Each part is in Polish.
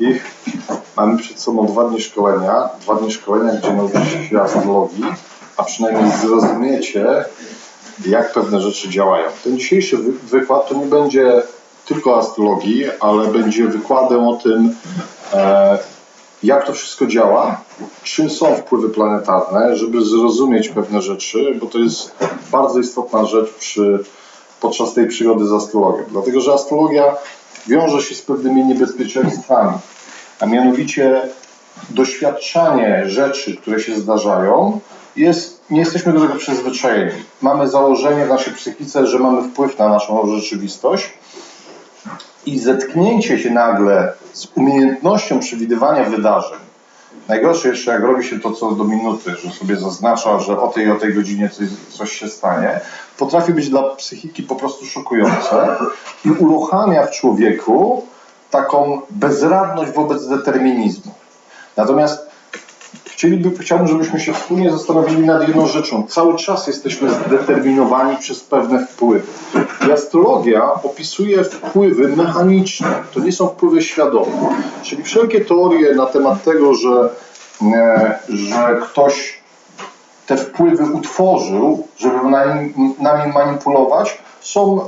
wszystkich. Mamy przed sobą 2 dni szkolenia. 2 dni szkolenia, gdzie nauczycie się astrologii, a przynajmniej zrozumiecie, jak pewne rzeczy działają. Ten dzisiejszy wykład to nie będzie tylko astrologii, ale będzie wykładem o tym, jak to wszystko działa, czym są wpływy planetarne, żeby zrozumieć pewne rzeczy, bo to jest bardzo istotna rzecz podczas tej przygody z astrologią. Dlatego, że astrologia wiąże się z pewnymi niebezpieczeństwami, a mianowicie doświadczanie rzeczy, które się zdarzają, nie jesteśmy do tego przyzwyczajeni. Mamy założenie w naszej psychice, że mamy wpływ na naszą rzeczywistość i zetknięcie się nagle z umiejętnością przewidywania wydarzeń. Najgorsze jeszcze, jak robi się to co do minuty, że sobie zaznacza, że o tej godzinie coś się stanie, potrafi być dla psychiki po prostu szokujące i uruchamia w człowieku taką bezradność wobec determinizmu. Natomiast chciałbym, żebyśmy się wspólnie zastanowili nad jedną rzeczą. Cały czas jesteśmy zdeterminowani przez pewne wpływy. I astrologia opisuje wpływy mechaniczne. To nie są wpływy świadome. Czyli wszelkie teorie na temat tego, że ktoś te wpływy utworzył, żeby nami manipulować, są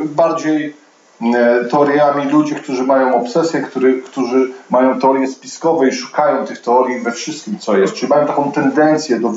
bardziej teoriami ludzi, którzy mają obsesję, którzy mają teorie spiskowe i szukają tych teorii we wszystkim, co jest. Czyli mają taką tendencję do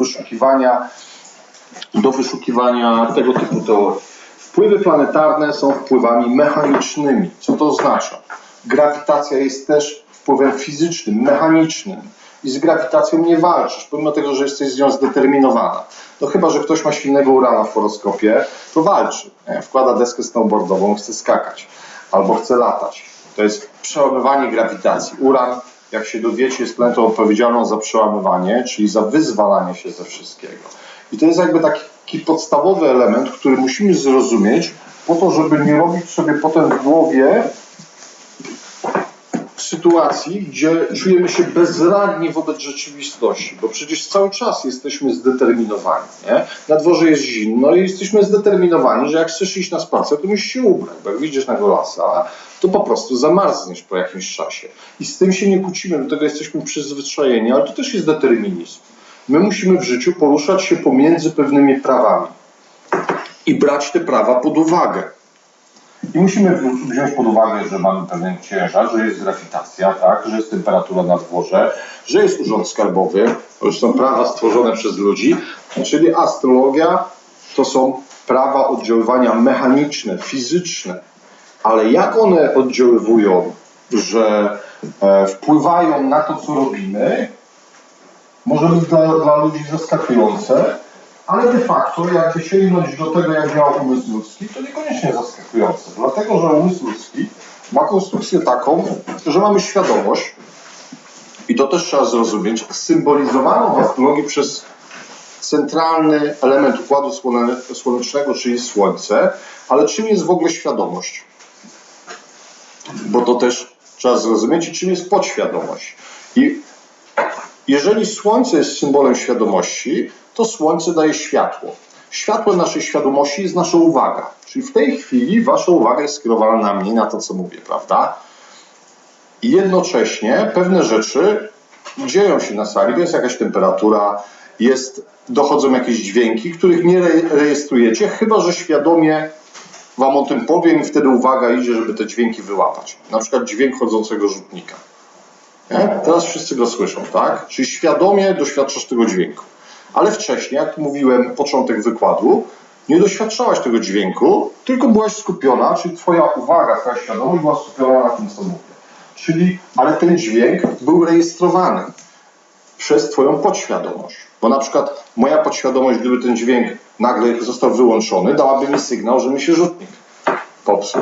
wyszukiwania tego typu teorii. Wpływy planetarne są wpływami mechanicznymi. Co to oznacza? Grawitacja jest też wpływem fizycznym, mechanicznym. I z grawitacją nie walczysz, pomimo tego, że jesteś z nią zdeterminowana. No chyba, że ktoś ma silnego Urana w horoskopie, to walczy. Wkłada deskę snowboardową, chce skakać. Albo chce latać. To jest przełamywanie grawitacji. Uran, jak się dowiecie, jest planetą odpowiedzialną za przełamywanie, czyli za wyzwalanie się ze wszystkiego. I to jest jakby taki podstawowy element, który musimy zrozumieć po to, żeby nie robić sobie potem w głowie sytuacji, gdzie czujemy się bezradni wobec rzeczywistości, bo przecież cały czas jesteśmy zdeterminowani. Nie? Na dworze jest zimno i jesteśmy zdeterminowani, że jak chcesz iść na spacer, to musisz się ubrać, bo jak wyjdziesz na golasa, to po prostu zamarzniesz po jakimś czasie. I z tym się nie kłócimy, do tego jesteśmy przyzwyczajeni, ale to też jest determinizm. My musimy w życiu poruszać się pomiędzy pewnymi prawami i brać te prawa pod uwagę. I musimy wziąć pod uwagę, że mamy pewien ciężar, że jest grawitacja, tak, że jest temperatura na dworze, że jest urząd skarbowy, to już są prawa stworzone przez ludzi, czyli astrologia to są prawa oddziaływania mechaniczne, fizyczne. Ale jak one oddziaływują, że wpływają na to, co robimy, może być dla ludzi zaskakujące, ale de facto, jakby sięgnąć do tego, jak działa umysł ludzki, to niekoniecznie zaskakujące. Dlatego, że umysł ludzki ma konstrukcję taką, że mamy świadomość, i to też trzeba zrozumieć, symbolizowaną w astrologii przez centralny element układu słonecznego, czyli Słońce. Ale czym jest w ogóle świadomość? Bo to też trzeba zrozumieć, i czym jest podświadomość. I jeżeli Słońce jest symbolem świadomości, to Słońce daje światło. Światłem naszej świadomości jest nasza uwaga. Czyli w tej chwili wasza uwaga jest skierowana na mnie, na to, co mówię, prawda? I jednocześnie pewne rzeczy dzieją się na sali, to jest jakaś temperatura, dochodzą jakieś dźwięki, których nie rejestrujecie, chyba że świadomie wam o tym powiem i wtedy uwaga idzie, żeby te dźwięki wyłapać. Na przykład dźwięk chodzącego rzutnika. Nie? Teraz wszyscy go słyszą, tak? Czyli świadomie doświadczasz tego dźwięku. Ale wcześniej, jak mówiłem, początek wykładu, nie doświadczałaś tego dźwięku, tylko byłaś skupiona, czyli twoja uwaga, twoja świadomość była skupiona na tym, co mówię. Ale ten dźwięk był rejestrowany przez twoją podświadomość. Bo na przykład moja podświadomość, gdyby ten dźwięk nagle został wyłączony, dałaby mi sygnał, że mi się rzutnik popsuł.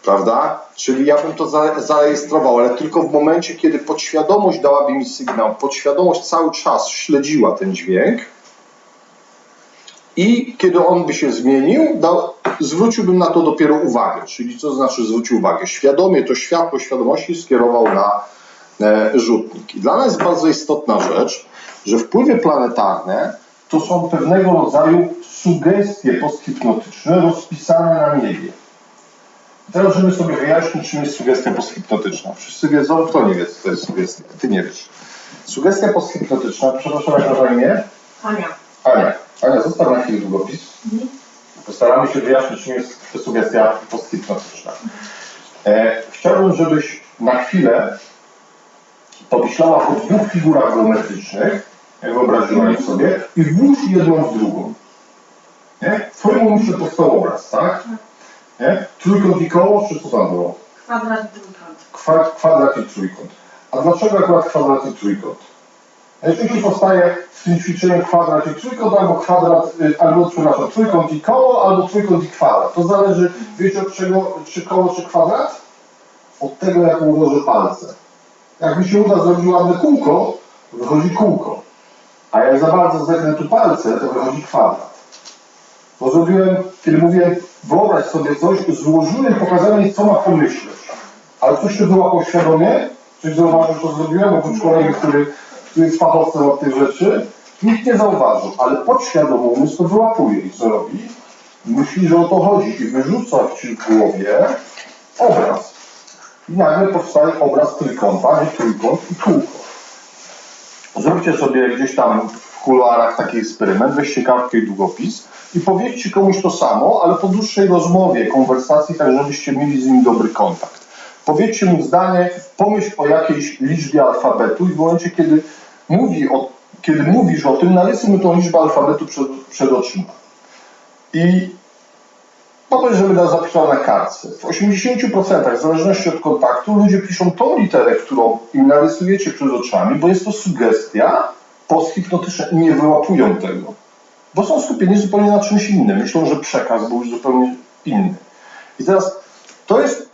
Prawda? Czyli ja bym to zarejestrował, ale tylko w momencie, kiedy podświadomość dałaby mi sygnał, podświadomość cały czas śledziła ten dźwięk i kiedy on by się zmienił, zwróciłbym na to dopiero uwagę. Czyli co znaczy zwrócił uwagę? Świadomie to światło świadomości skierował na rzutnik. I dla nas jest bardzo istotna rzecz, że wpływy planetarne to są pewnego rodzaju sugestie posthipnotyczne rozpisane na niebie. Teraz, żeby sobie wyjaśnić, czym jest sugestia posthipnotyczna. Wszyscy wiedzą, kto nie wie, co to jest sugestia. Ty nie wiesz. Sugestia posthipnotyczna, przepraszam, jak na imię? Ania. Ania. Ania, zostaw na chwilę długopis. Postaramy się wyjaśnić, czym jest sugestia posthipnotyczna. Chciałbym, żebyś na chwilę pomyślała o dwóch figurach geometrycznych, jak wyobraziła je sobie, i włóż jedną w drugą. Nie? W twoim umyśle powstał obraz, tak? Nie? Trójkąt i koło, czy co tam było? Kwadrat i trójkąt. Kwadrat i trójkąt. A dlaczego akurat kwadrat i trójkąt? Jeśli powstaje w tym ćwiczeniu kwadrat i trójkąt, albo trójkąt i koło, albo trójkąt i kwadrat. To zależy, wiecie od czego, czy koło, czy kwadrat? Od tego, jak ułożę palce. Jak mi się uda zrobić ładne kółko, to wychodzi kółko. A jak za bardzo zegnę tu palce, to wychodzi kwadrat. Bo zrobiłem, kiedy mówię, wyobraź sobie coś, złożyłem, pokazałem, co ma pomyśleć. Ale coś się wyłapał świadomie? Coś zauważył, co zrobiłem? Oprócz kolegi, który jest fachowcem od tych rzeczy. Nikt nie zauważył, ale podświadomy umysł to wyłapuje. I co robi? Myśli, że o to chodzi i wyrzuca ci w głowie obraz. I nagle powstaje obraz trójkąta, nie trójkąt i kółko. Zróbcie sobie gdzieś tam w kuluarach taki eksperyment, weźcie kartkę i długopis i powiedzcie komuś to samo, ale po dłuższej rozmowie, konwersacji, tak żebyście mieli z nim dobry kontakt. Powiedzcie mu zdanie, pomyśl o jakiejś liczbie alfabetu i w momencie, kiedy mówisz o tym, narysuj mu tą liczbę alfabetu przed oczyma. I powiedz, żeby nas zapisała na kartce. W 80% w zależności od kontaktu ludzie piszą tą literę, którą im narysujecie przed oczami, bo jest to sugestia posthipnotyczna i nie wyłapują tego. Bo są skupieni zupełnie na czymś innym. Myślą, że przekaz był już zupełnie inny. I teraz to jest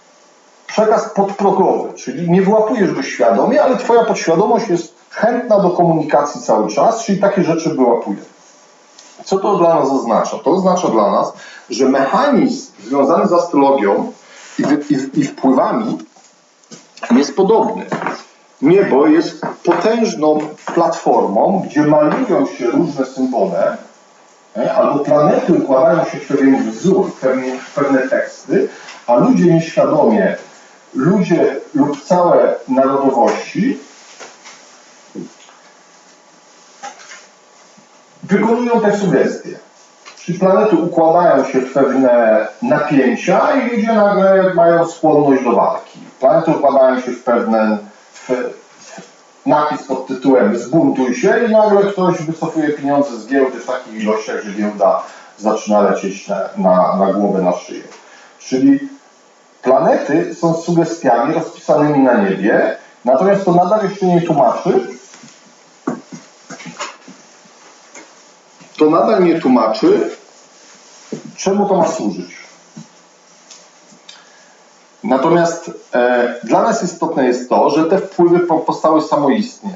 przekaz podprogowy, czyli nie wyłapujesz go świadomie, ale twoja podświadomość jest chętna do komunikacji cały czas, czyli takie rzeczy wyłapuje. Co to dla nas oznacza? To oznacza dla nas, że mechanizm związany z astrologią i wpływami jest podobny. Niebo jest potężną platformą, gdzie malują się różne symbole, albo planety układają się w pewien wzór, w pewne teksty, a ludzie nieświadomie, ludzie lub całe narodowości wykonują te sugestie. Czyli planety układają się w pewne napięcia i ludzie nagle mają skłonność do walki. Planety układają się w pewien napis pod tytułem zbuntuj się i nagle ktoś wycofuje pieniądze z giełdy w takich ilościach, że giełda zaczyna lecieć na głowę, na szyję. Czyli planety są sugestiami rozpisanymi na niebie, natomiast to nadal jeszcze nie tłumaczy, czemu to ma służyć. Natomiast dla nas istotne jest to, że te wpływy powstały samoistnie.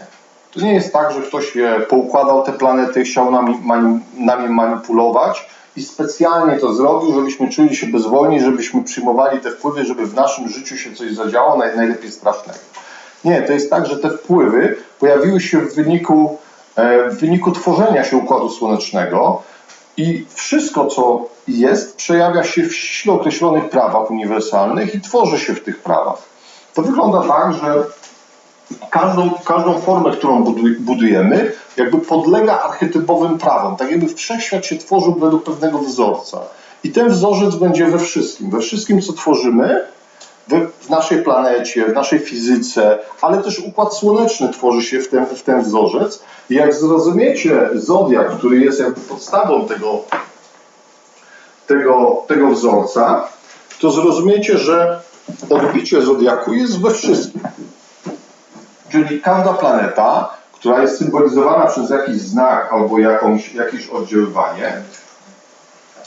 To nie jest tak, że ktoś poukładał te planety, chciał nami manipulować i specjalnie to zrobił, żebyśmy czuli się bezwolni, żebyśmy przyjmowali te wpływy, żeby w naszym życiu się coś zadziało, najlepiej strasznego. Nie, to jest tak, że te wpływy pojawiły się w wyniku tworzenia się Układu Słonecznego i wszystko, co jest, przejawia się w ściśle określonych prawach uniwersalnych i tworzy się w tych prawach. To wygląda tak, że każdą formę, którą budujemy, jakby podlega archetypowym prawom. Tak jakby wszechświat się tworzył według pewnego wzorca. I ten wzorzec będzie we wszystkim. We wszystkim, co tworzymy, w naszej planecie, w naszej fizyce, ale też Układ Słoneczny tworzy się w ten wzorzec. I jak zrozumiecie zodiak, który jest jakby podstawą tego wzorca, to zrozumiecie, że odbicie zodiaku jest we wszystkim. Czyli każda planeta, która jest symbolizowana przez jakiś znak albo jakieś oddziaływanie,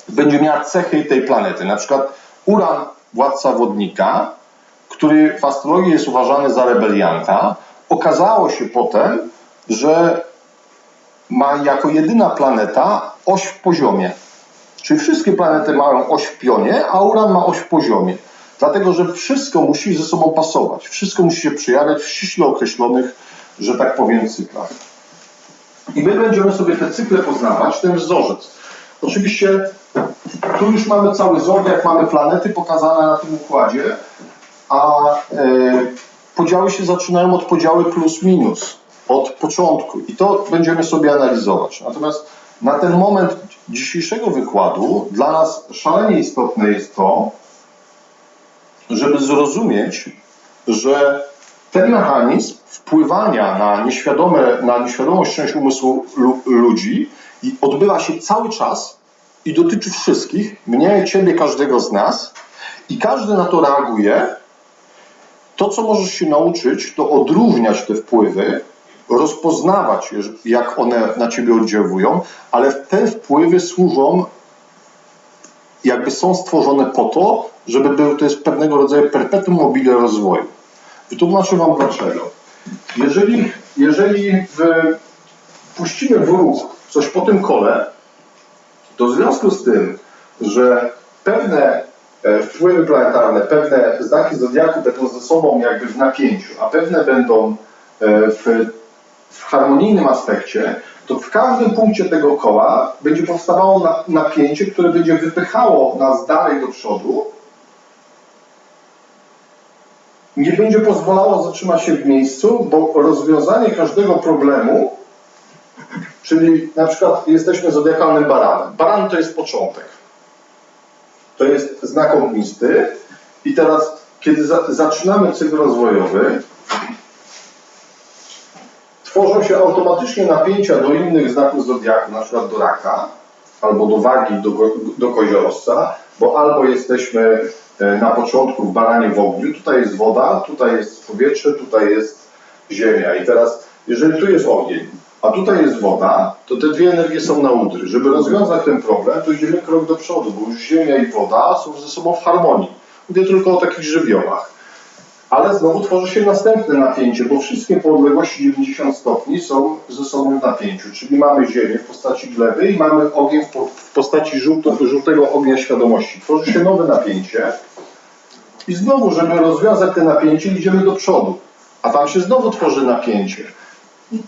będzie miała cechy tej planety. Na przykład Uran, władca wodnika, który w astrologii jest uważany za rebelianta, okazało się potem, że ma jako jedyna planeta oś w poziomie. Czyli wszystkie planety mają oś w pionie, a Uran ma oś w poziomie. Dlatego, że wszystko musi ze sobą pasować. Wszystko musi się przejawiać w ściśle określonych, że tak powiem, cyklach. I my będziemy sobie te cykle poznawać, ten wzorzec. Oczywiście Tu już mamy cały zodiak, mamy planety pokazane na tym układzie, a podziały się zaczynają od podziału plus minus, od początku i to będziemy sobie analizować. Natomiast na ten moment dzisiejszego wykładu dla nas szalenie istotne jest to, żeby zrozumieć, że ten mechanizm wpływania na nieświadomość część umysłu ludzi odbywa się cały czas i dotyczy wszystkich, mnie, ciebie, każdego z nas i każdy na to reaguje. To, co możesz się nauczyć, to odróżniać te wpływy, rozpoznawać, jak one na ciebie oddziałują, ale te wpływy służą, jakby są stworzone po to, żeby to jest pewnego rodzaju perpetuum mobile rozwoju. Wytłumaczę wam dlaczego. Jeżeli puścimy w ruch coś po tym kole, to w związku z tym, że pewne wpływy planetarne, pewne znaki zodiaku będą ze sobą jakby w napięciu, a pewne będą w harmonijnym aspekcie, to w każdym punkcie tego koła będzie powstawało napięcie, które będzie wypychało nas dalej do przodu, nie będzie pozwalało zatrzymać się w miejscu, bo rozwiązanie każdego problemu, czyli na przykład jesteśmy zodiakalnym baranem. Baran to jest początek. To jest znak ognisty i teraz, kiedy zaczynamy cykl rozwojowy, tworzą się automatycznie napięcia do innych znaków zodiaku, na przykład do raka, albo do wagi, do koziorożca, bo albo jesteśmy na początku w baranie w ogniu, tutaj jest woda, tutaj jest powietrze, tutaj jest ziemia. I teraz, jeżeli tu jest ogień, a tutaj jest woda, to te dwie energie są na udry. Żeby rozwiązać ten problem, to idziemy krok do przodu, bo już ziemia i woda są ze sobą w harmonii. Mówię tylko o takich żywiołach. Ale znowu tworzy się następne napięcie, bo wszystkie po odległości 90 stopni są ze sobą w napięciu. Czyli mamy ziemię w postaci gleby i mamy ogień w postaci żółtego ognia świadomości. Tworzy się nowe napięcie i znowu, żeby rozwiązać te napięcie, idziemy do przodu. A tam się znowu tworzy napięcie.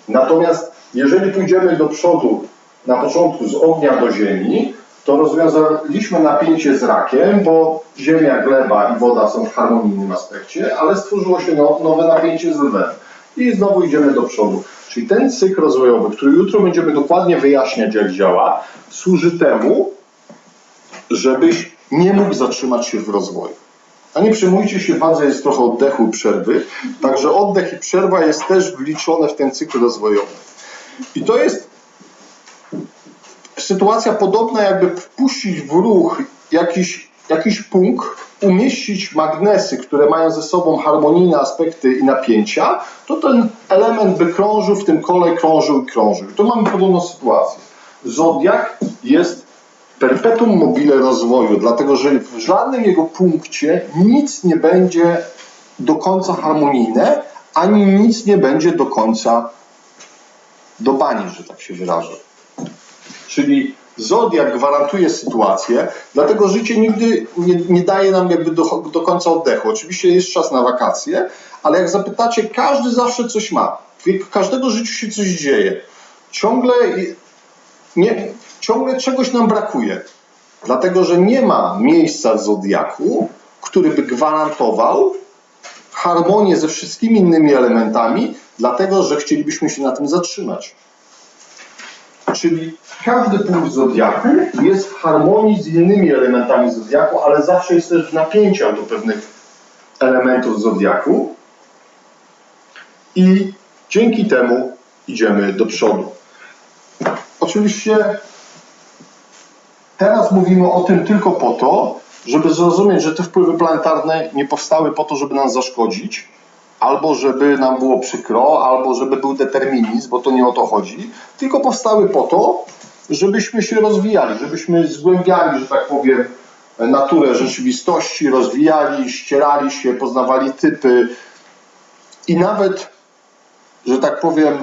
Natomiast jeżeli pójdziemy do przodu na początku z ognia do ziemi, to rozwiązaliśmy napięcie z rakiem, bo ziemia, gleba i woda są w harmonijnym aspekcie, ale stworzyło się nowe napięcie z lwem. I znowu idziemy do przodu. Czyli ten cykl rozwojowy, który jutro będziemy dokładnie wyjaśniać, jak działa, służy temu, żebyś nie mógł zatrzymać się w rozwoju. A nie przejmujcie się, wadze jest trochę oddechu i przerwy, także oddech i przerwa jest też wliczone w ten cykl rozwojowy. I to jest sytuacja podobna, jakby wpuścić w ruch jakiś punkt, umieścić magnesy, które mają ze sobą harmonijne aspekty i napięcia, to ten element by krążył w tym kole, krążył i krążył. I tu mamy podobną sytuację. Zodiak jest perpetuum mobile rozwoju, dlatego że w żadnym jego punkcie nic nie będzie do końca harmonijne, ani nic nie będzie do końca do bani, że tak się wyrażę. Czyli zodiak gwarantuje sytuację, dlatego życie nigdy nie daje nam jakby do końca oddechu. Oczywiście jest czas na wakacje, ale jak zapytacie, każdy zawsze coś ma. W każdego życiu się coś dzieje. Ciągle czegoś nam brakuje. Dlatego, że nie ma miejsca w zodiaku, który by gwarantował harmonię ze wszystkimi innymi elementami, dlatego, że chcielibyśmy się na tym zatrzymać. Czyli każdy punkt zodiaku jest w harmonii z innymi elementami zodiaku, ale zawsze jest też w napięciach do pewnych elementów zodiaku i dzięki temu idziemy do przodu. Oczywiście teraz mówimy o tym tylko po to, żeby zrozumieć, że te wpływy planetarne nie powstały po to, żeby nam zaszkodzić, albo żeby nam było przykro, albo żeby był determinizm, bo to nie o to chodzi, tylko powstały po to, żebyśmy się rozwijali, żebyśmy zgłębiali, że tak powiem, naturę rzeczywistości, rozwijali, ścierali się, poznawali typy i nawet, że tak powiem,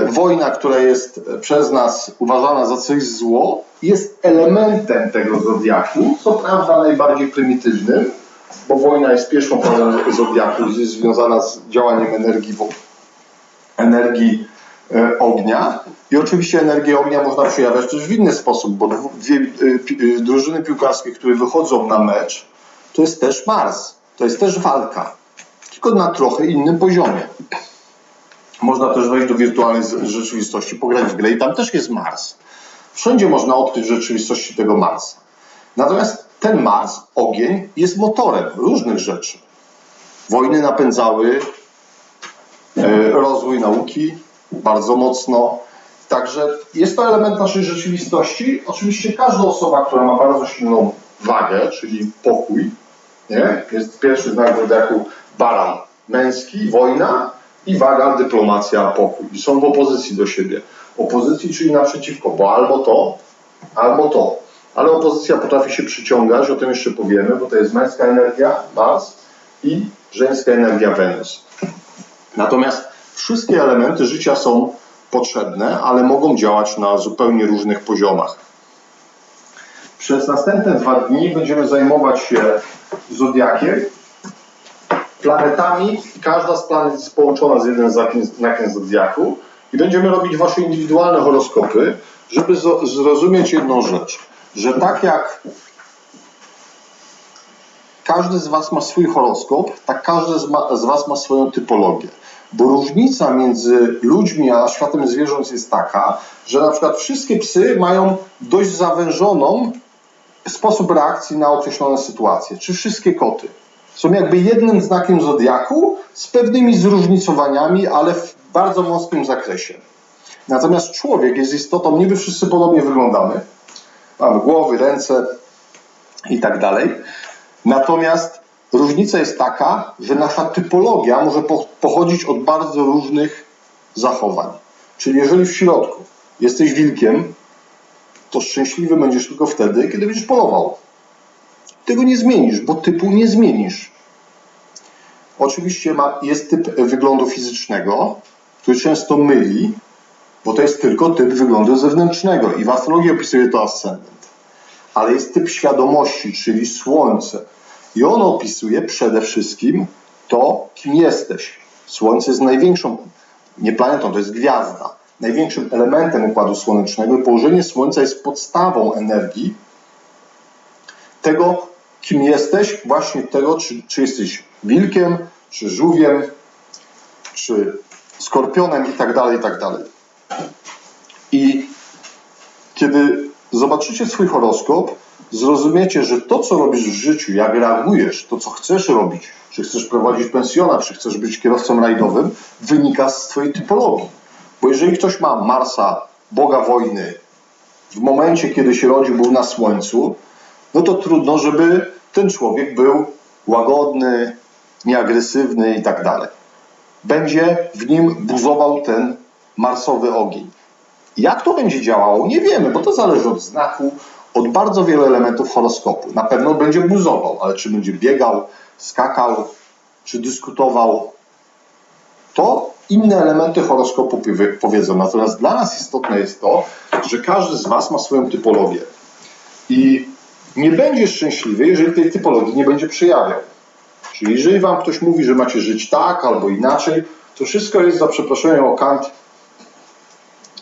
wojna, która jest przez nas uważana za coś zło, jest elementem tego zodiaku, co prawda najbardziej prymitywnym, bo wojna jest pierwszą fazą zodiaku, jest związana z działaniem energii ognia. I oczywiście energię ognia można przejawiać też w inny sposób, bo drużyny piłkarskie, które wychodzą na mecz, to jest też Mars, to jest też walka, tylko na trochę innym poziomie. Można też wejść do wirtualnej rzeczywistości, pograć w grę i tam też jest Mars. Wszędzie można odkryć w rzeczywistości tego Marsa. Natomiast ten Mars, ogień, jest motorem różnych rzeczy. Wojny napędzały rozwój nauki bardzo mocno. Także jest to element naszej rzeczywistości. Oczywiście każda osoba, która ma bardzo silną wagę, czyli pokój, nie? Jest pierwszy znak zodiaku baran, męski, wojna i waga, dyplomacja, pokój. I są w opozycji do siebie. Opozycji, czyli naprzeciwko, bo albo to, albo to. Ale opozycja potrafi się przyciągać, o tym jeszcze powiemy, bo to jest męska energia, Mars, i żeńska energia, Wenus. Natomiast wszystkie elementy życia są potrzebne, ale mogą działać na zupełnie różnych poziomach. Przez następne 2 dni będziemy zajmować się zodiakiem, planetami. Każda z planet jest połączona z jednym znakiem zodiaku i będziemy robić wasze indywidualne horoskopy, żeby zrozumieć jedną rzecz, że tak jak każdy z was ma swój horoskop, tak każdy z was ma swoją typologię. Bo różnica między ludźmi a światem zwierząt jest taka, że na przykład wszystkie psy mają dość zawężoną sposób reakcji na określone sytuacje, czy wszystkie koty. Są jakby jednym znakiem zodiaku z pewnymi zróżnicowaniami, ale w bardzo wąskim zakresie. Natomiast człowiek jest istotą, niby wszyscy podobnie wyglądamy. Mamy głowy, ręce i tak dalej. Natomiast różnica jest taka, że nasza typologia może pochodzić od bardzo różnych zachowań. Czyli jeżeli w środku jesteś wilkiem, to szczęśliwy będziesz tylko wtedy, kiedy będziesz polował. Tego nie zmienisz, bo typu nie zmienisz. Oczywiście jest typ wyglądu fizycznego, który często myli, bo to jest tylko typ wyglądu zewnętrznego i w astrologii opisuje to ascendent. Ale jest typ świadomości, czyli Słońce. I ono opisuje przede wszystkim to, kim jesteś. Słońce jest największą, nie planetą, to jest gwiazda, największym elementem Układu Słonecznego i położenie Słońca jest podstawą energii tego, kim jesteś, właśnie tego, czy jesteś wilkiem, czy żółwiem, czy skorpionem i tak dalej, i tak dalej. I kiedy zobaczycie swój horoskop, zrozumiecie, że to, co robisz w życiu, jak reagujesz, to, co chcesz robić, czy chcesz prowadzić pensjonat, czy chcesz być kierowcą rajdowym, wynika z twojej typologii. Bo jeżeli ktoś ma Marsa, Boga wojny, w momencie, kiedy się rodził, był na Słońcu, no to trudno, żeby ten człowiek był łagodny, nieagresywny i tak dalej. Będzie w nim buzował ten marsowy ogień. Jak to będzie działało? Nie wiemy, bo to zależy od znaku, od bardzo wielu elementów horoskopu. Na pewno będzie buzował, ale czy będzie biegał, skakał, czy dyskutował, to inne elementy horoskopu powiedzą. Natomiast dla nas istotne jest to, że każdy z was ma swoją typologię. I nie będzie szczęśliwy, jeżeli tej typologii nie będzie przejawiał. Czyli jeżeli wam ktoś mówi, że macie żyć tak albo inaczej, to wszystko jest, za przeproszeniem o kant,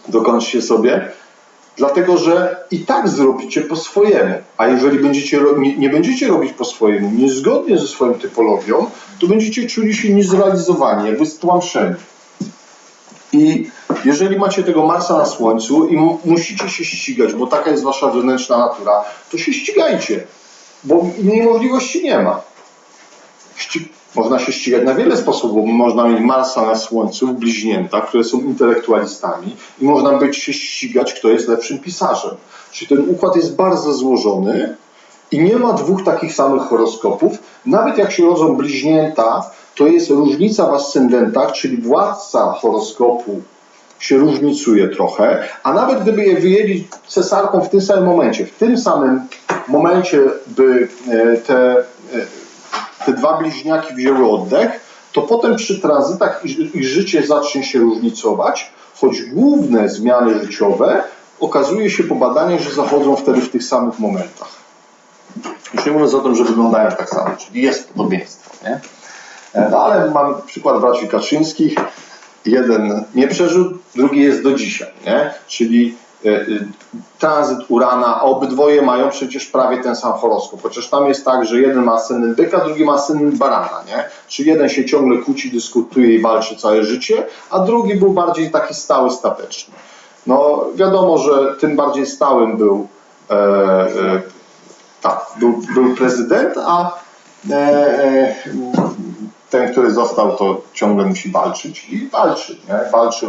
dokończcie sobie, dlatego że i tak zrobicie po swojemu. A jeżeli nie będziecie robić po swojemu, niezgodnie ze swoją typologią, to będziecie czuli się niezrealizowani, jakby stłamszeni. I jeżeli macie tego Marsa na Słońcu i musicie się ścigać, bo taka jest wasza wewnętrzna natura, to się ścigajcie, bo innej możliwości nie ma. Można się ścigać na wiele sposobów. Można mieć Marsa na Słońcu w bliźniętach, które są intelektualistami i można się ścigać, kto jest lepszym pisarzem. Czyli ten układ jest bardzo złożony i nie ma 2 takich samych horoskopów. Nawet jak się rodzą bliźnięta, to jest różnica w ascendentach, czyli władca horoskopu się różnicuje trochę, a nawet gdyby je wyjęli cesarką w tym samym momencie by te 2 bliźniaki wzięły oddech, to potem przy tranzytach ich życie zacznie się różnicować, choć główne zmiany życiowe okazuje się po badaniach, że zachodzą wtedy w tych samych momentach. Już nie mówiąc o tym, że wyglądają tak samo, czyli jest podobieństwo, nie? No ale mam przykład braci Kaczyńskich. Jeden nie przeżył drugi jest do dzisiaj, nie? Czyli tranzyt Urana, a obydwoje mają przecież prawie ten sam horoskop, chociaż tam jest tak, że jeden ma ascendent byka, drugi ma ascendent barana, nie? Czyli jeden się ciągle kłóci, dyskutuje i walczy całe życie, a drugi był bardziej taki stały, stateczny. No wiadomo, że tym bardziej stałym był był prezydent, a ten, który został, to ciągle musi walczyć i walczy, nie? Walczy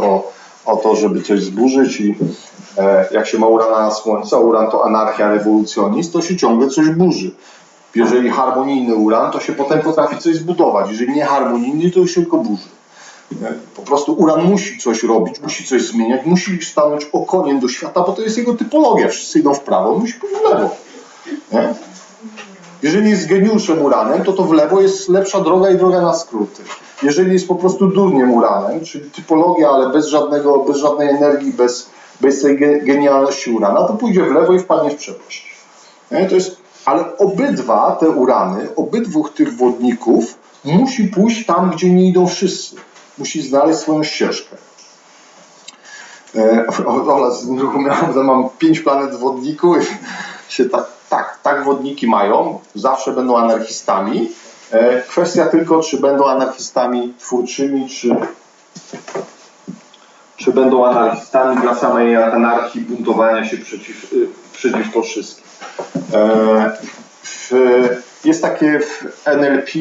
o to, żeby coś zburzyć i jak się ma Urana na Słońcu, a Uran to anarchia, rewolucjonizm, to się ciągle coś burzy. Jeżeli harmonijny Uran, to się potem potrafi coś zbudować. Jeżeli nie harmonijny, to się tylko burzy. Po prostu Uran musi coś robić, musi coś zmieniać, musi stanąć okoniem do świata, bo to jest jego typologia. Wszyscy idą w prawo, on musi pójść w lewo. Nie? Jeżeli jest geniuszem Uranem, to w lewo jest lepsza droga i droga na skróty. Jeżeli jest po prostu durniem Uranem, czyli typologia, ale bez żadnej energii, bez tej genialności Urana, to pójdzie w lewo i wpadnie w przepaść. To jest, ale obydwa te Urany, obydwu tych wodników musi pójść tam, gdzie nie idą wszyscy. Musi znaleźć swoją ścieżkę. Mam 5 planet wodników i się tak wodniki mają, zawsze będą anarchistami. Kwestia tylko, czy będą anarchistami twórczymi, czy będą anarchistami dla samej anarchii, buntowania się przeciwko wszystkim. Jest takie w NLP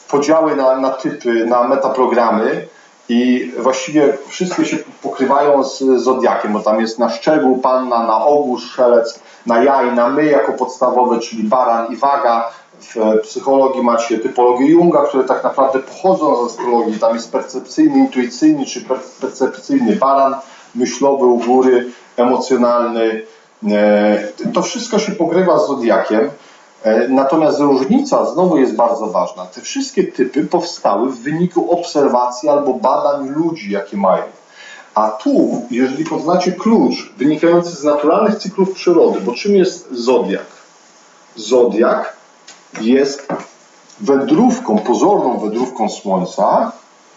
podziały na typy, na metaprogramy i właściwie wszystkie się pokrywają z zodiakiem, bo tam jest na szczegół panna, na ogół strzelec, na ja i na my jako podstawowe, czyli baran i waga. W psychologii macie typologię Junga, które tak naprawdę pochodzą z astrologii. Tam jest percepcyjny, intuicyjny czy percepcyjny baran, myślowy u góry, emocjonalny. To wszystko się pokrywa z zodiakiem. Natomiast różnica znowu jest bardzo ważna. Te wszystkie typy powstały w wyniku obserwacji albo badań ludzi, jakie mają. A tu, jeżeli poznacie klucz wynikający z naturalnych cyklów przyrody, bo czym jest zodiak? Zodiak jest wędrówką, pozorną wędrówką Słońca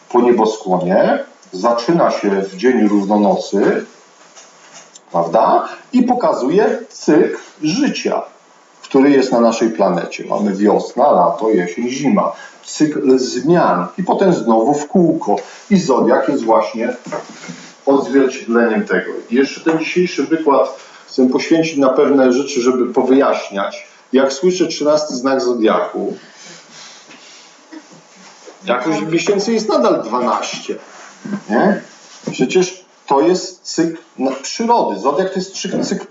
po nieboskłonie. Zaczyna się w dzień równonocy, prawda? I pokazuje cykl życia, który jest na naszej planecie. Mamy wiosna, lato, jesień, zima. Cykl zmian i potem znowu w kółko. I zodiak jest właśnie odzwierciedleniem tego. I jeszcze ten dzisiejszy wykład chcę poświęcić na pewne rzeczy, żeby powyjaśniać. Jak słyszę 13 znak zodiaku, jakoś miesięcy jest nadal 12. Nie? Przecież to jest cykl przyrody. Zodiak to jest cykl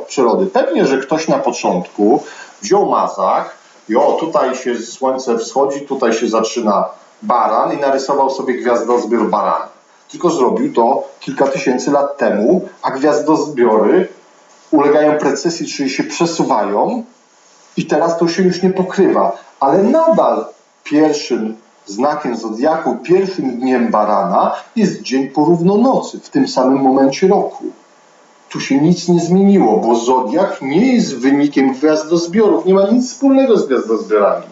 przyrody. Pewnie, że ktoś na początku wziął mazak i tutaj się słońce wschodzi, tutaj się zaczyna baran i narysował sobie gwiazdozbiór barana. Tylko zrobił to kilka tysięcy lat temu, a gwiazdozbiory ulegają precesji, czyli się przesuwają i teraz to się już nie pokrywa. Ale nadal pierwszym znakiem zodiaku, pierwszym dniem barana jest dzień po równonocy, w tym samym momencie roku. Tu się nic nie zmieniło, bo zodiak nie jest wynikiem gwiazdozbiorów, nie ma nic wspólnego z gwiazdozbiorami.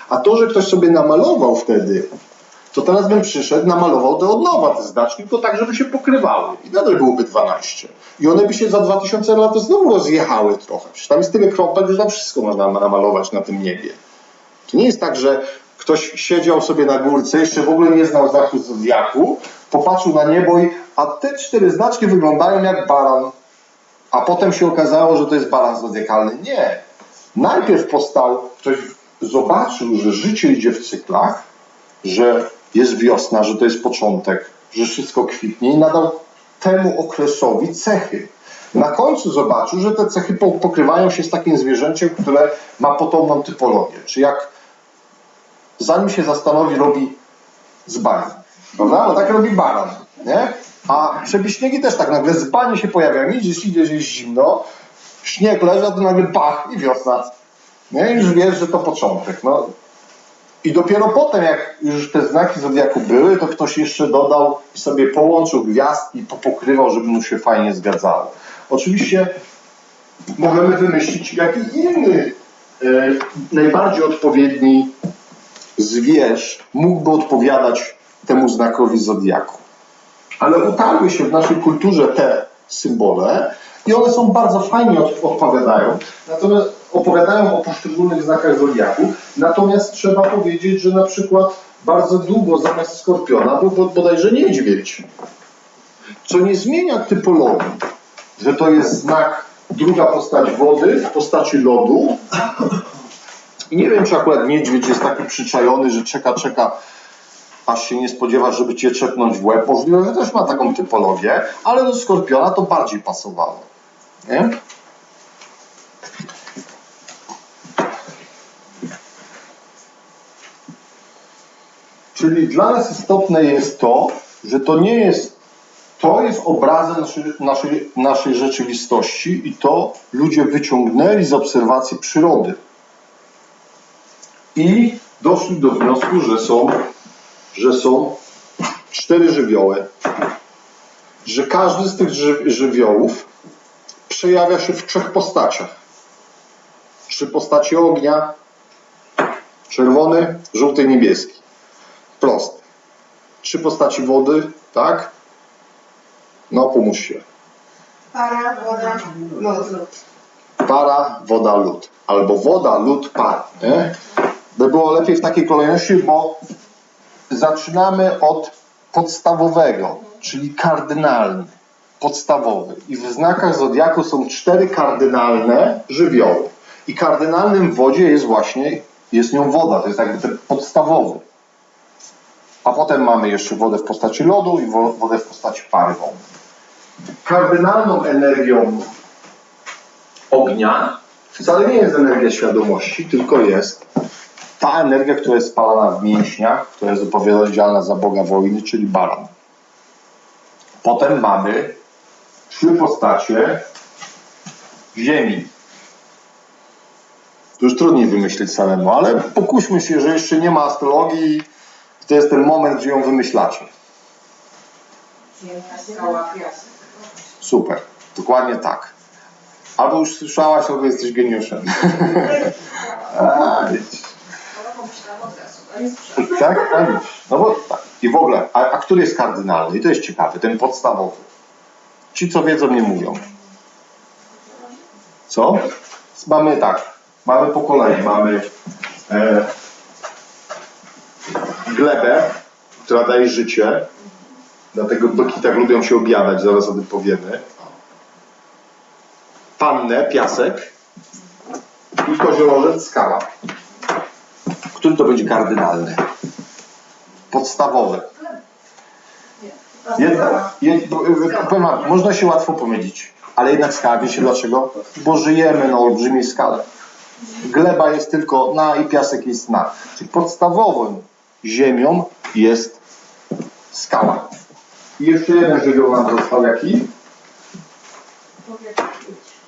A to, że ktoś sobie namalował wtedy, to teraz bym przyszedł, namalował od nowa te znaczki, tylko tak, żeby się pokrywały. I nadal byłoby 12. I one by się za 2000 lat znowu rozjechały trochę. Przecież tam jest tyle kropek, że tam wszystko można namalować na tym niebie. To nie jest tak, że ktoś siedział sobie na górce, jeszcze w ogóle nie znał znaku zodiaku, popatrzył na niebo i a te 4 znaczki wyglądają jak baran. A potem się okazało, że to jest baran zodiakalny. Nie. Najpierw ktoś zobaczył, że życie idzie w cyklach, że jest wiosna, że to jest początek, że wszystko kwitnie i nadał temu okresowi cechy. Na końcu zobaczył, że te cechy pokrywają się z takim zwierzęciem, które ma potomną typologię. Czy jak zanim się zastanowi, robi zbanie. Prawda? No tak robi baran. Nie? A przebiśniegi też tak nagle zbanie się pojawiają. Idziesz, jest zimno, śnieg leży, a to nagle bach i wiosna. Nie? Już wiesz, że to początek. No. I dopiero potem, jak już te znaki zodiaku były, to ktoś jeszcze dodał i sobie połączył gwiazdki i popokrywał, żeby mu się fajnie zgadzało. Oczywiście możemy wymyślić jaki inny, najbardziej odpowiedni zwierz mógłby odpowiadać temu znakowi zodiaku. Ale utarły się w naszej kulturze te symbole i one są bardzo fajnie opowiadają o poszczególnych znakach zodiaku, natomiast trzeba powiedzieć, że na przykład bardzo długo zamiast skorpiona był bodajże niedźwiedź, co nie zmienia typologii, że to jest znak, druga postać wody w postaci lodu. I nie wiem, czy akurat niedźwiedź jest taki przyczajony, że czeka, aż się nie spodziewa, żeby cię czepnąć w łeb. Możliwe, że też ma taką typologię, ale do skorpiona to bardziej pasowało. Nie? Czyli dla nas istotne jest to, że to jest obrazem naszej rzeczywistości i to ludzie wyciągnęli z obserwacji przyrody. I doszli do wniosku, że są 4 żywioły. Że każdy z tych żywiołów przejawia się w 3 postaciach. 3 postaci ognia, czerwony, żółty i niebieski. Proste. 3 postaci wody, tak? No, pomóż się. Para, woda, lód. Para, woda, lód. Albo woda, lód, para. Nie? By było lepiej w takiej kolejności, bo zaczynamy od podstawowego, czyli kardynalny, podstawowy. I w znakach zodiaku są 4 kardynalne żywioły. I kardynalnym w wodzie jest nią woda, to jest jakby ten podstawowy. A potem mamy jeszcze wodę w postaci lodu i wodę w postaci pary wodnej. Kardynalną energią ognia wcale nie jest energia świadomości, tylko jest ta energia, która jest spalana w mięśniach, która jest odpowiedzialna za Boga wojny, czyli baran. Potem mamy 3 postacie ziemi. To już trudniej wymyślić samemu, ale pokuśmy się, że jeszcze nie ma astrologii, to jest ten moment, gdzie ją wymyślacie. Skała, piasek. Super, dokładnie tak. Albo już słyszałaś, albo jesteś geniuszem. Tak? No bo tak. I w ogóle, a który jest kardynalny? I to jest ciekawe, ten podstawowy. Ci, co wiedzą, nie mówią. Co? Mamy tak, mamy po kolei, mamy glebę, która daje życie, dlatego byki tak lubią się objadać, zaraz o tym powiemy. Pannę, piasek i koziorożec, skała. Który to będzie kardynalny? Podstawowy. Powiem wam, można się łatwo pomylić, ale jednak skała, wiecie dlaczego? Bo żyjemy na olbrzymiej skale. Gleba jest tylko na i piasek jest na. Czyli podstawową ziemią jest skała. I jeszcze jeden żywioł nam został jaki?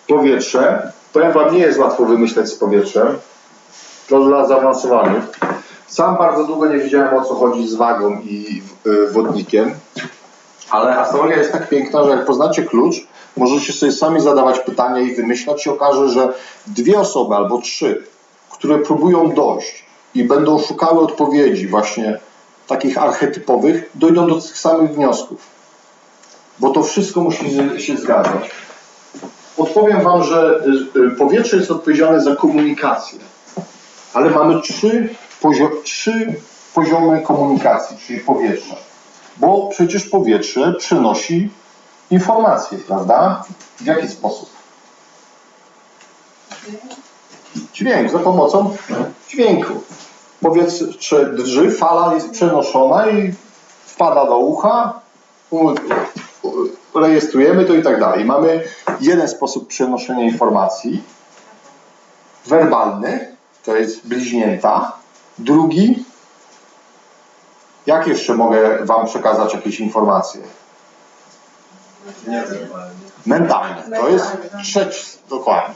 Powietrze. Powiem wam, nie jest łatwo wymyśleć z powietrzem. To dla zaawansowanych. Sam bardzo długo nie wiedziałem, o co chodzi z wagą i wodnikiem. Ale astrologia jest tak piękna, że jak poznacie klucz, możecie sobie sami zadawać pytania i wymyślać. Się okaże, że 2 osoby albo 3, które próbują dojść i będą szukały odpowiedzi właśnie takich archetypowych, dojdą do tych samych wniosków. Bo to wszystko musi się zgadzać. Odpowiem wam, że powietrze jest odpowiedzialne za komunikację. Ale mamy 3 poziomy komunikacji, czyli powietrza. Bo przecież powietrze przenosi informacje, prawda? W jaki sposób? Dźwięk, za pomocą dźwięku. Powietrze drży, fala jest przenoszona i wpada do ucha, rejestrujemy to i tak dalej. Mamy jeden sposób przenoszenia informacji, werbalny, to jest bliźnięta. Drugi, jak jeszcze mogę wam przekazać jakieś informacje? Mentalny. To jest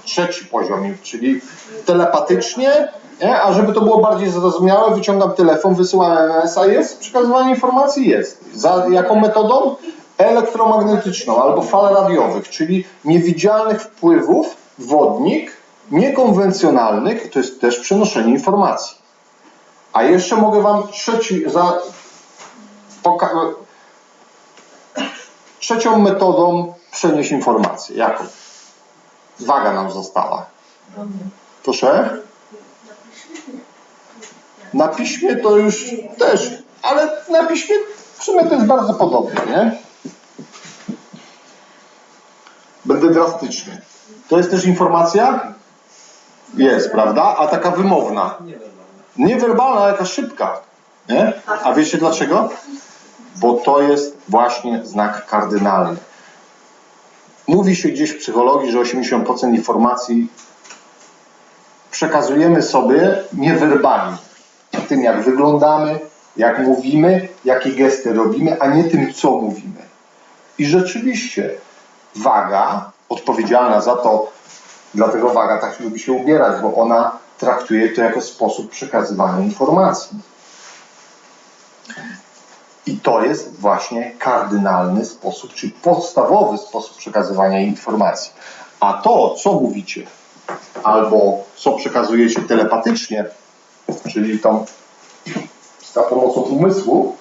trzeci poziom, czyli telepatycznie, nie? A żeby to było bardziej zrozumiałe, wyciągam telefon, wysyłam SMS-a, jest przekazywanie informacji, jest. Za jaką metodą? Elektromagnetyczną albo fal radiowych, czyli niewidzialnych wpływów, wodnik, niekonwencjonalnych, to jest też przenoszenie informacji. A jeszcze mogę wam trzecią metodą przenieść informację. Jaką? Waga nam została. Proszę? Na piśmie to już też, ale na piśmie w sumie to jest bardzo podobnie, nie? Będę drastyczny. To jest też informacja? Jest, prawda? A taka wymowna. Niewerbalna, ale jaka szybka. Nie? A wiecie dlaczego? Bo to jest właśnie znak kardynalny. Mówi się gdzieś w psychologii, że 80% informacji przekazujemy sobie niewerbalnie. Tym, jak wyglądamy, jak mówimy, jakie gesty robimy, a nie tym, co mówimy. I rzeczywiście waga odpowiedzialna za to, dlatego waga tak lubi się ubierać, bo ona traktuje to jako sposób przekazywania informacji. I to jest właśnie kardynalny sposób, czyli podstawowy sposób przekazywania informacji. A to, co mówicie, albo co przekazujecie telepatycznie, czyli tą, za pomocą umysłu,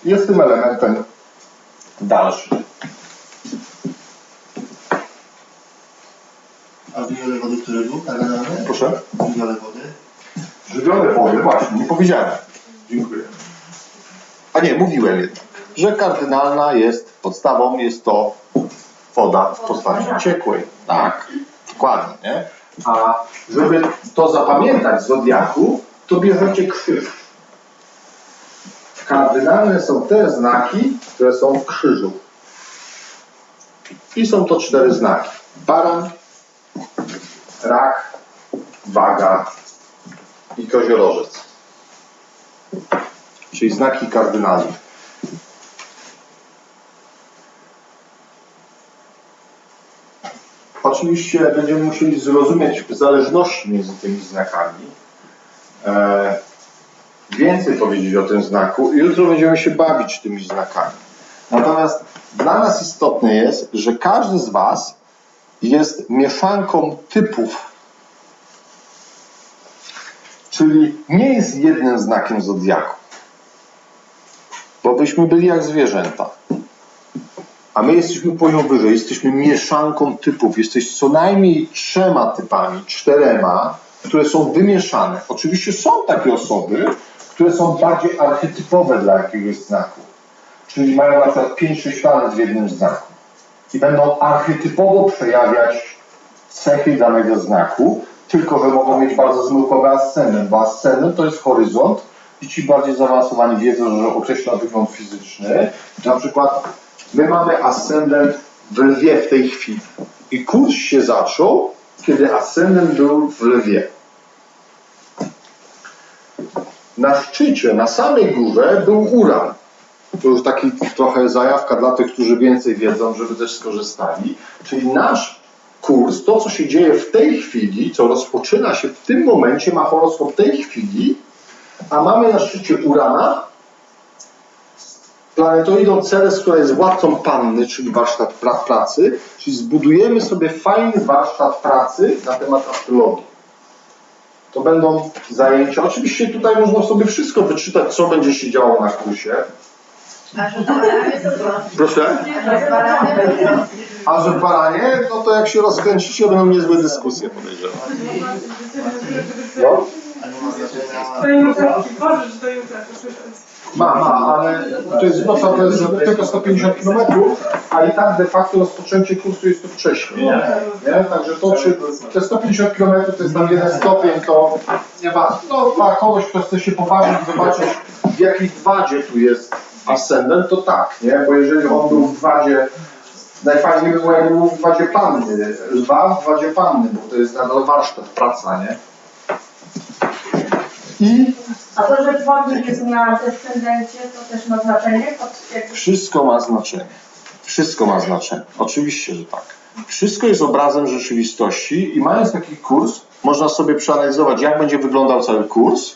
jest tym elementem dalszym. A żywiole wody, które był kardynalny? Proszę? Żywiole wody. Żywiole wody, właśnie, nie powiedziałem. Dziękuję. A nie, mówiłem jednak, że kardynalna jest, podstawą jest to woda w postaci ciekłej. Tak, dokładnie, nie? A żeby to zapamiętać z zodiaku, to bierzecie krzyż. Kardynalne są te znaki, które są w krzyżu. I są to 4 znaki. Baran, rak, waga i koziorożec. Czyli znaki kardynalne. Oczywiście będziemy musieli zrozumieć zależności między tymi znakami. Więcej powiedzieć o tym znaku i jutro będziemy się bawić tymi znakami. Natomiast dla nas istotne jest, że każdy z Was jest mieszanką typów. Czyli nie jest jednym znakiem zodiaku. Bo byśmy byli jak zwierzęta. A my jesteśmy poziom wyżej, jesteśmy mieszanką typów. Jesteś co najmniej 3 typami, 4, które są wymieszane. Oczywiście są takie osoby, które są bardziej archetypowe dla jakiegoś znaku. Czyli mają na przykład 5-6 planet w jednym znaku. I będą archetypowo przejawiać cechy danego znaku, tylko że mogą mieć bardzo zmyłkowy ascendent, bo ascendent to jest horyzont i ci bardziej zaawansowani wiedzą, że określa wygląd fizyczny. Na przykład my mamy ascendent w lwie w tej chwili. I kurs się zaczął, kiedy ascendent był w lwie. Na szczycie, na samej górze był Uran. To już taki trochę zajawka dla tych, którzy więcej wiedzą, żeby też skorzystali. Czyli nasz kurs, to co się dzieje w tej chwili, co rozpoczyna się w tym momencie, ma horoskop w tej chwili, a mamy na szczycie Urana planetoidą Ceres, która jest władcą Panny, czyli warsztat pracy, czyli zbudujemy sobie fajny warsztat pracy na temat astrologii. To będą zajęcia. Oczywiście tutaj można sobie wszystko wyczytać, co będzie się działo na kursie. Proszę? A że w baranie, no to jak się rozkręcicie, będą niezłe dyskusje, podejrzewam. No? Do jutra, możesz do jutra posłyszeć. Ale to jest noca, to jest tylko 150 km, a i tak de facto rozpoczęcie kursu jest tu wcześniej. Nie? Także to, czy te 150 km to jest tam 1 stopień, to nie ważne. No dla kogoś, kto chce się poważyć, zobaczyć w jakiej wadzie tu jest ascendent, to tak, nie? Bo jeżeli on był w wadzie, najfajniej by było, jakby był w wadzie Panny, lwa w wadzie Panny, bo to jest nadal warsztat, praca, nie? I A to, że dwornik jest na descendencie, to też ma znaczenie? wszystko ma znaczenie. Wszystko ma znaczenie. Oczywiście, że tak. Wszystko jest obrazem rzeczywistości i mając taki kurs, można sobie przeanalizować, jak będzie wyglądał cały kurs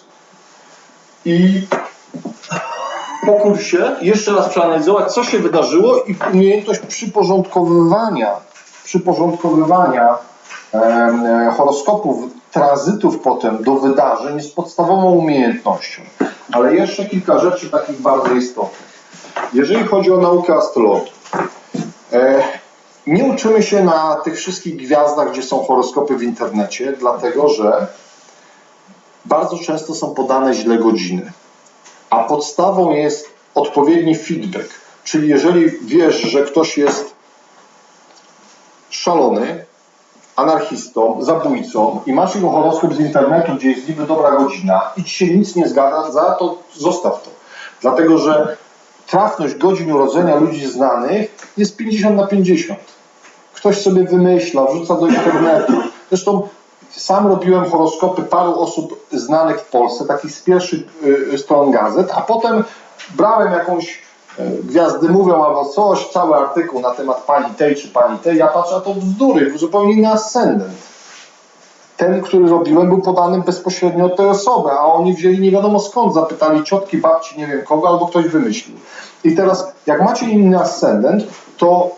i po kursie jeszcze raz przeanalizować, co się wydarzyło i umiejętność przyporządkowywania horoskopów, tranzytów potem do wydarzeń jest podstawową umiejętnością. Ale jeszcze kilka rzeczy takich bardzo istotnych. Jeżeli chodzi o naukę astrologii, Nie uczymy się na tych wszystkich gwiazdach, gdzie są horoskopy w internecie, dlatego że bardzo często są podane źle godziny. A podstawą jest odpowiedni feedback. Czyli jeżeli wiesz, że ktoś jest szalony, anarchistą, zabójcą i masz jego horoskop z internetu, gdzie jest niby dobra godzina i ci się nic nie zgadza, to zostaw to. Dlatego, że trafność godzin urodzenia ludzi znanych jest 50/50. Ktoś sobie wymyśla, wrzuca do internetu. Zresztą sam robiłem horoskopy paru osób znanych w Polsce, takich z pierwszych stron gazet, a potem brałem jakąś gwiazdy mówią albo coś, cały artykuł na temat pani tej czy pani tej, ja patrzę, a to bzdury, zupełnie inny ascendent. Ten, który robiłem, był podany bezpośrednio od tej osoby, a oni wzięli nie wiadomo skąd, zapytali ciotki, babci, nie wiem kogo, albo ktoś wymyślił. I teraz, jak macie inny ascendent, to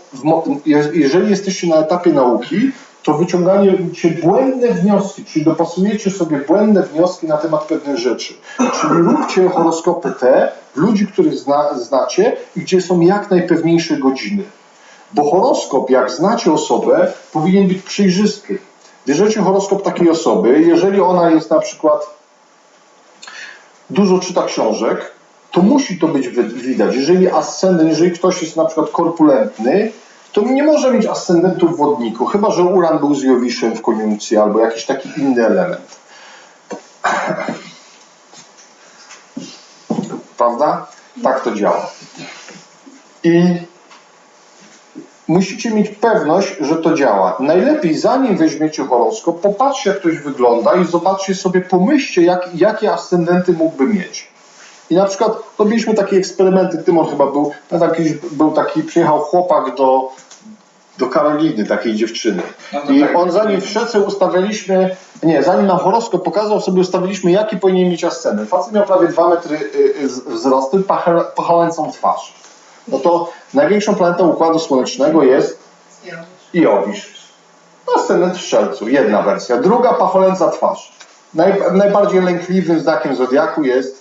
jeżeli jesteście na etapie nauki, to wyciągajcie błędne wnioski, czyli dopasujecie sobie błędne wnioski na temat pewnych rzeczy. Czyli róbcie horoskopy te, ludzi, których znacie i gdzie są jak najpewniejsze godziny. Bo horoskop, jak znacie osobę, powinien być przejrzysty. Bierzecie horoskop takiej osoby, jeżeli ona jest na przykład dużo czyta książek, to musi to być widać. Jeżeli ascendent, jeżeli ktoś jest na przykład korpulentny, to nie może mieć ascendentu w wodniku, chyba że Uran był z Jowiszem w koniunkcji albo jakiś taki inny element. Prawda? Tak to działa. I musicie mieć pewność, że to działa. Najlepiej, zanim weźmiecie horoskop, popatrzcie, jak ktoś wygląda i zobaczcie sobie, pomyślcie, jakie ascendenty mógłby mieć. I na przykład robiliśmy takie eksperymenty, Tymon chyba był taki, przyjechał chłopak do Karoliny, takiej dziewczyny. I on zanim wszyscy ustawiliśmy, zanim nam horoskop pokazał, sobie ustawiliśmy, jaki powinien mieć ascendent. Facet miał prawie 2 metry wzrostu i pachnącą twarz. No to największą planetą Układu Słonecznego jest Jowisz. Ascendent w Strzelcu, jedna wersja. Druga, pacholęca twarz. Najbardziej lękliwym znakiem zodiaku jest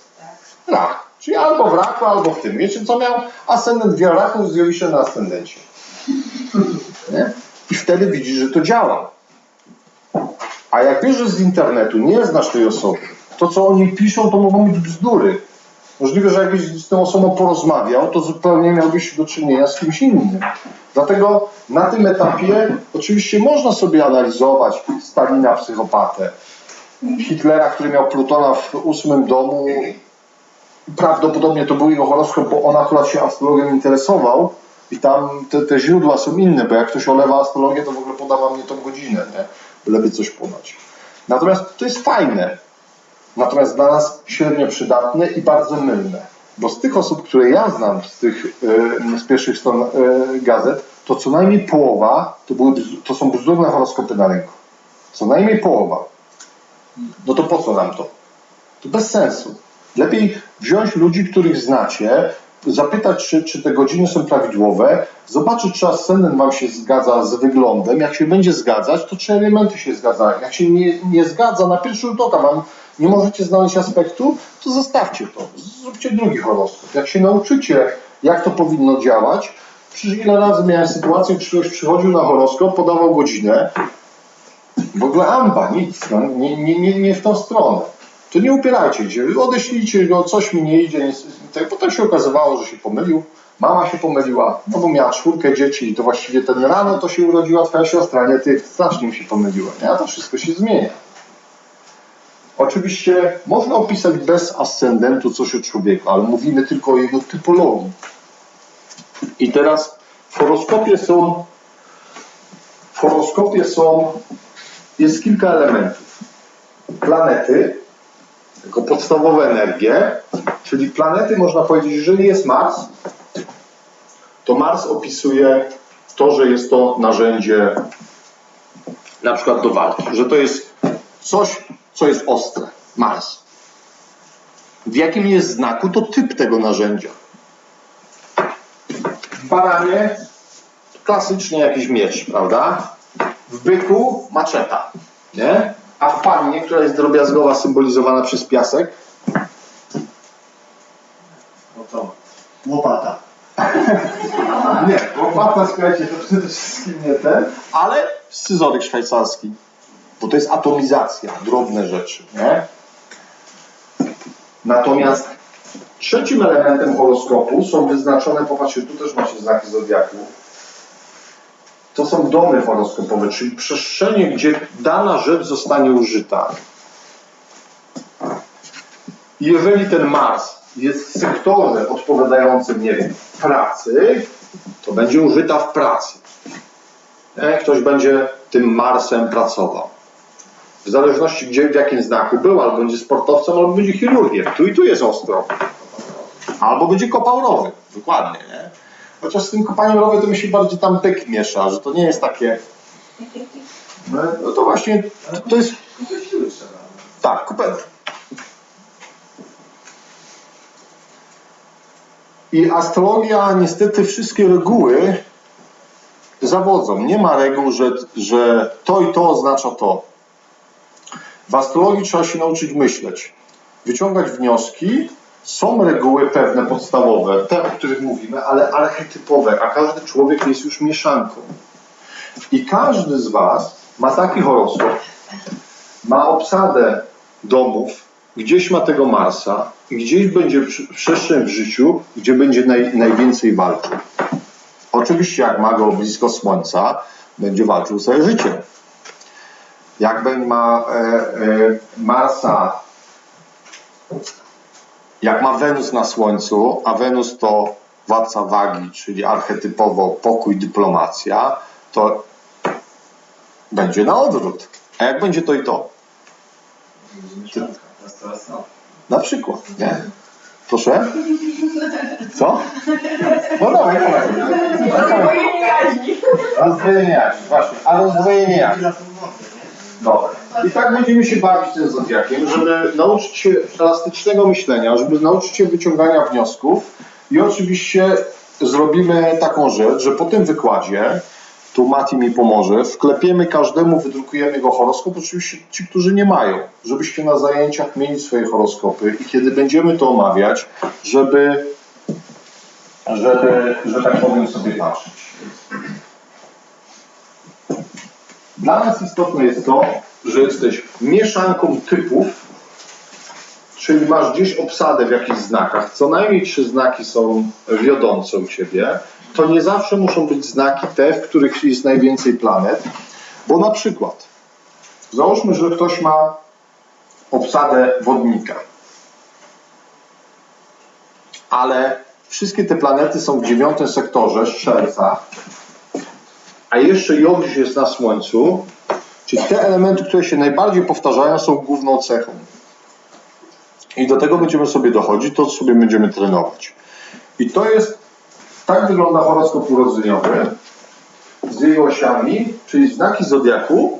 Rak. Czyli albo w Raku, albo w tym. Wiecie co miał? Ascendent w Raku z Jowiszem na ascendencie. Nie? I wtedy widzisz, że to działa. A jak bierzesz z internetu, nie znasz tej osoby, to co oni piszą, to mogą być bzdury. Możliwe, że jakbyś z tą osobą porozmawiał, to zupełnie miałbyś do czynienia z kimś innym. Dlatego na tym etapie oczywiście można sobie analizować Stalina, psychopatę, Hitlera, który miał Plutona w 8 domu. Prawdopodobnie to był jego horoskop, bo on akurat się astrologią interesował i tam te źródła są inne, bo jak ktoś olewa astrologię, to w ogóle podawa mnie tą godzinę, nie? Byleby coś podać. Natomiast to jest fajne. Natomiast dla nas średnio przydatne i bardzo mylne. Bo z tych osób, które ja znam, z pierwszych stron gazet, to co najmniej połowa to są bzdurne horoskopy na rynku. Co najmniej połowa. No to po co nam to? To bez sensu. Lepiej wziąć ludzi, których znacie, zapytać, czy te godziny są prawidłowe, zobaczyć, czy ascendent wam się zgadza z wyglądem. Jak się będzie zgadzać, to czy elementy się zgadzają. Jak się nie zgadza, na pierwszy rzut oka wam nie możecie znaleźć aspektu, to zostawcie to. Zróbcie drugi horoskop. Jak się nauczycie, jak to powinno działać, przecież ile razy miałem sytuację, że ktoś przychodził na horoskop, podawał godzinę, w ogóle amba, nic, no, nie w tą stronę. To nie upierajcie się, odeślijcie go, coś mi nie idzie. Potem się okazywało, że się pomylił, mama się pomyliła, no bo miała 4 dzieci i to właściwie ten rano to się urodziła twoja siostra, nie ty, strasznie mi się pomyliła, nie? A to wszystko się zmienia. Oczywiście można opisać bez ascendentu coś o człowieku, ale mówimy tylko o jego typologii. I teraz w horoskopie jest kilka elementów. Planety, jako podstawowe energie, czyli planety można powiedzieć, jeżeli jest Mars, to Mars opisuje to, że jest to narzędzie na przykład do walki, że to jest coś, co jest ostre. Mars. W jakim jest znaku, to typ tego narzędzia. W baranie klasycznie jakiś miecz, prawda? W byku maczeta, nie? A w pannie, która jest drobiazgowa, symbolizowana przez piasek, No to łopata. Nie, łopata, słuchajcie, to przede wszystkim nie ten, ale scyzoryk szwajcarski, bo to jest atomizacja, drobne rzeczy, nie? Natomiast trzecim elementem horoskopu są wyznaczone, popatrzcie, tu też macie znaki zodiaku. To są domy horoskopowe, czyli przestrzenie, gdzie dana rzecz zostanie użyta. I jeżeli ten Mars jest w sektorze odpowiadającym, nie wiem, pracy, to będzie użyta w pracy. Ktoś będzie tym Marsem pracował. W zależności gdzie, w jakim znaku był, albo będzie sportowcem, albo będzie chirurgiem. Tu i tu jest ostro. Albo będzie kopał rowy. Dokładnie, nie? Chociaż z tym kopaniem rowy to mi się bardziej tam byk miesza, że to nie jest takie... No to właśnie, to jest... Tak, kupę. I astrologia, niestety wszystkie reguły zawodzą. Nie ma reguł, że to i to oznacza to. W astrologii trzeba się nauczyć myśleć, wyciągać wnioski. Są reguły pewne podstawowe, te, o których mówimy, ale archetypowe, a każdy człowiek jest już mieszanką. I każdy z Was ma taki horoskop, ma obsadę domów, gdzieś ma tego Marsa i gdzieś będzie przestrzeń w życiu, gdzie będzie najwięcej walczył. Oczywiście jak ma go blisko Słońca, będzie walczył całe życie. Jak ma Marsa, jak ma Wenus na Słońcu, a Wenus to władca wagi, czyli archetypowo pokój, dyplomacja, to będzie na odwrót. A jak będzie to i to? Na przykład, nie? Proszę? Co? No dawaj. Rozdwojenie jaźni. Rozdwojenie jaźni, właśnie. A rozdwojenie jaźni. Dobra. I tak będziemy się bawić tym zodiakiem, żeby nauczyć się elastycznego myślenia, żeby nauczyć się wyciągania wniosków i oczywiście zrobimy taką rzecz, że po tym wykładzie, tu Mati mi pomoże, wklepiemy każdemu, wydrukujemy jego horoskop, oczywiście ci, którzy nie mają, żebyście na zajęciach mieli swoje horoskopy i kiedy będziemy to omawiać, żeby że tak powiem, sobie patrzeć. Dla nas istotne jest to, że jesteś mieszanką typów, czyli masz gdzieś obsadę w jakichś znakach, co najmniej 3 znaki są wiodące u Ciebie, to nie zawsze muszą być znaki te, w których jest najwięcej planet, bo na przykład załóżmy, że ktoś ma obsadę wodnika, ale wszystkie te planety są w 9 sektorze Strzelca, a jeszcze Jowisz jest na Słońcu, czyli te elementy, które się najbardziej powtarzają, są główną cechą. I do tego będziemy sobie dochodzić, to sobie będziemy trenować. I to jest, tak wygląda horoskop urodzeniowy z jego osiami, czyli znaki zodiaku,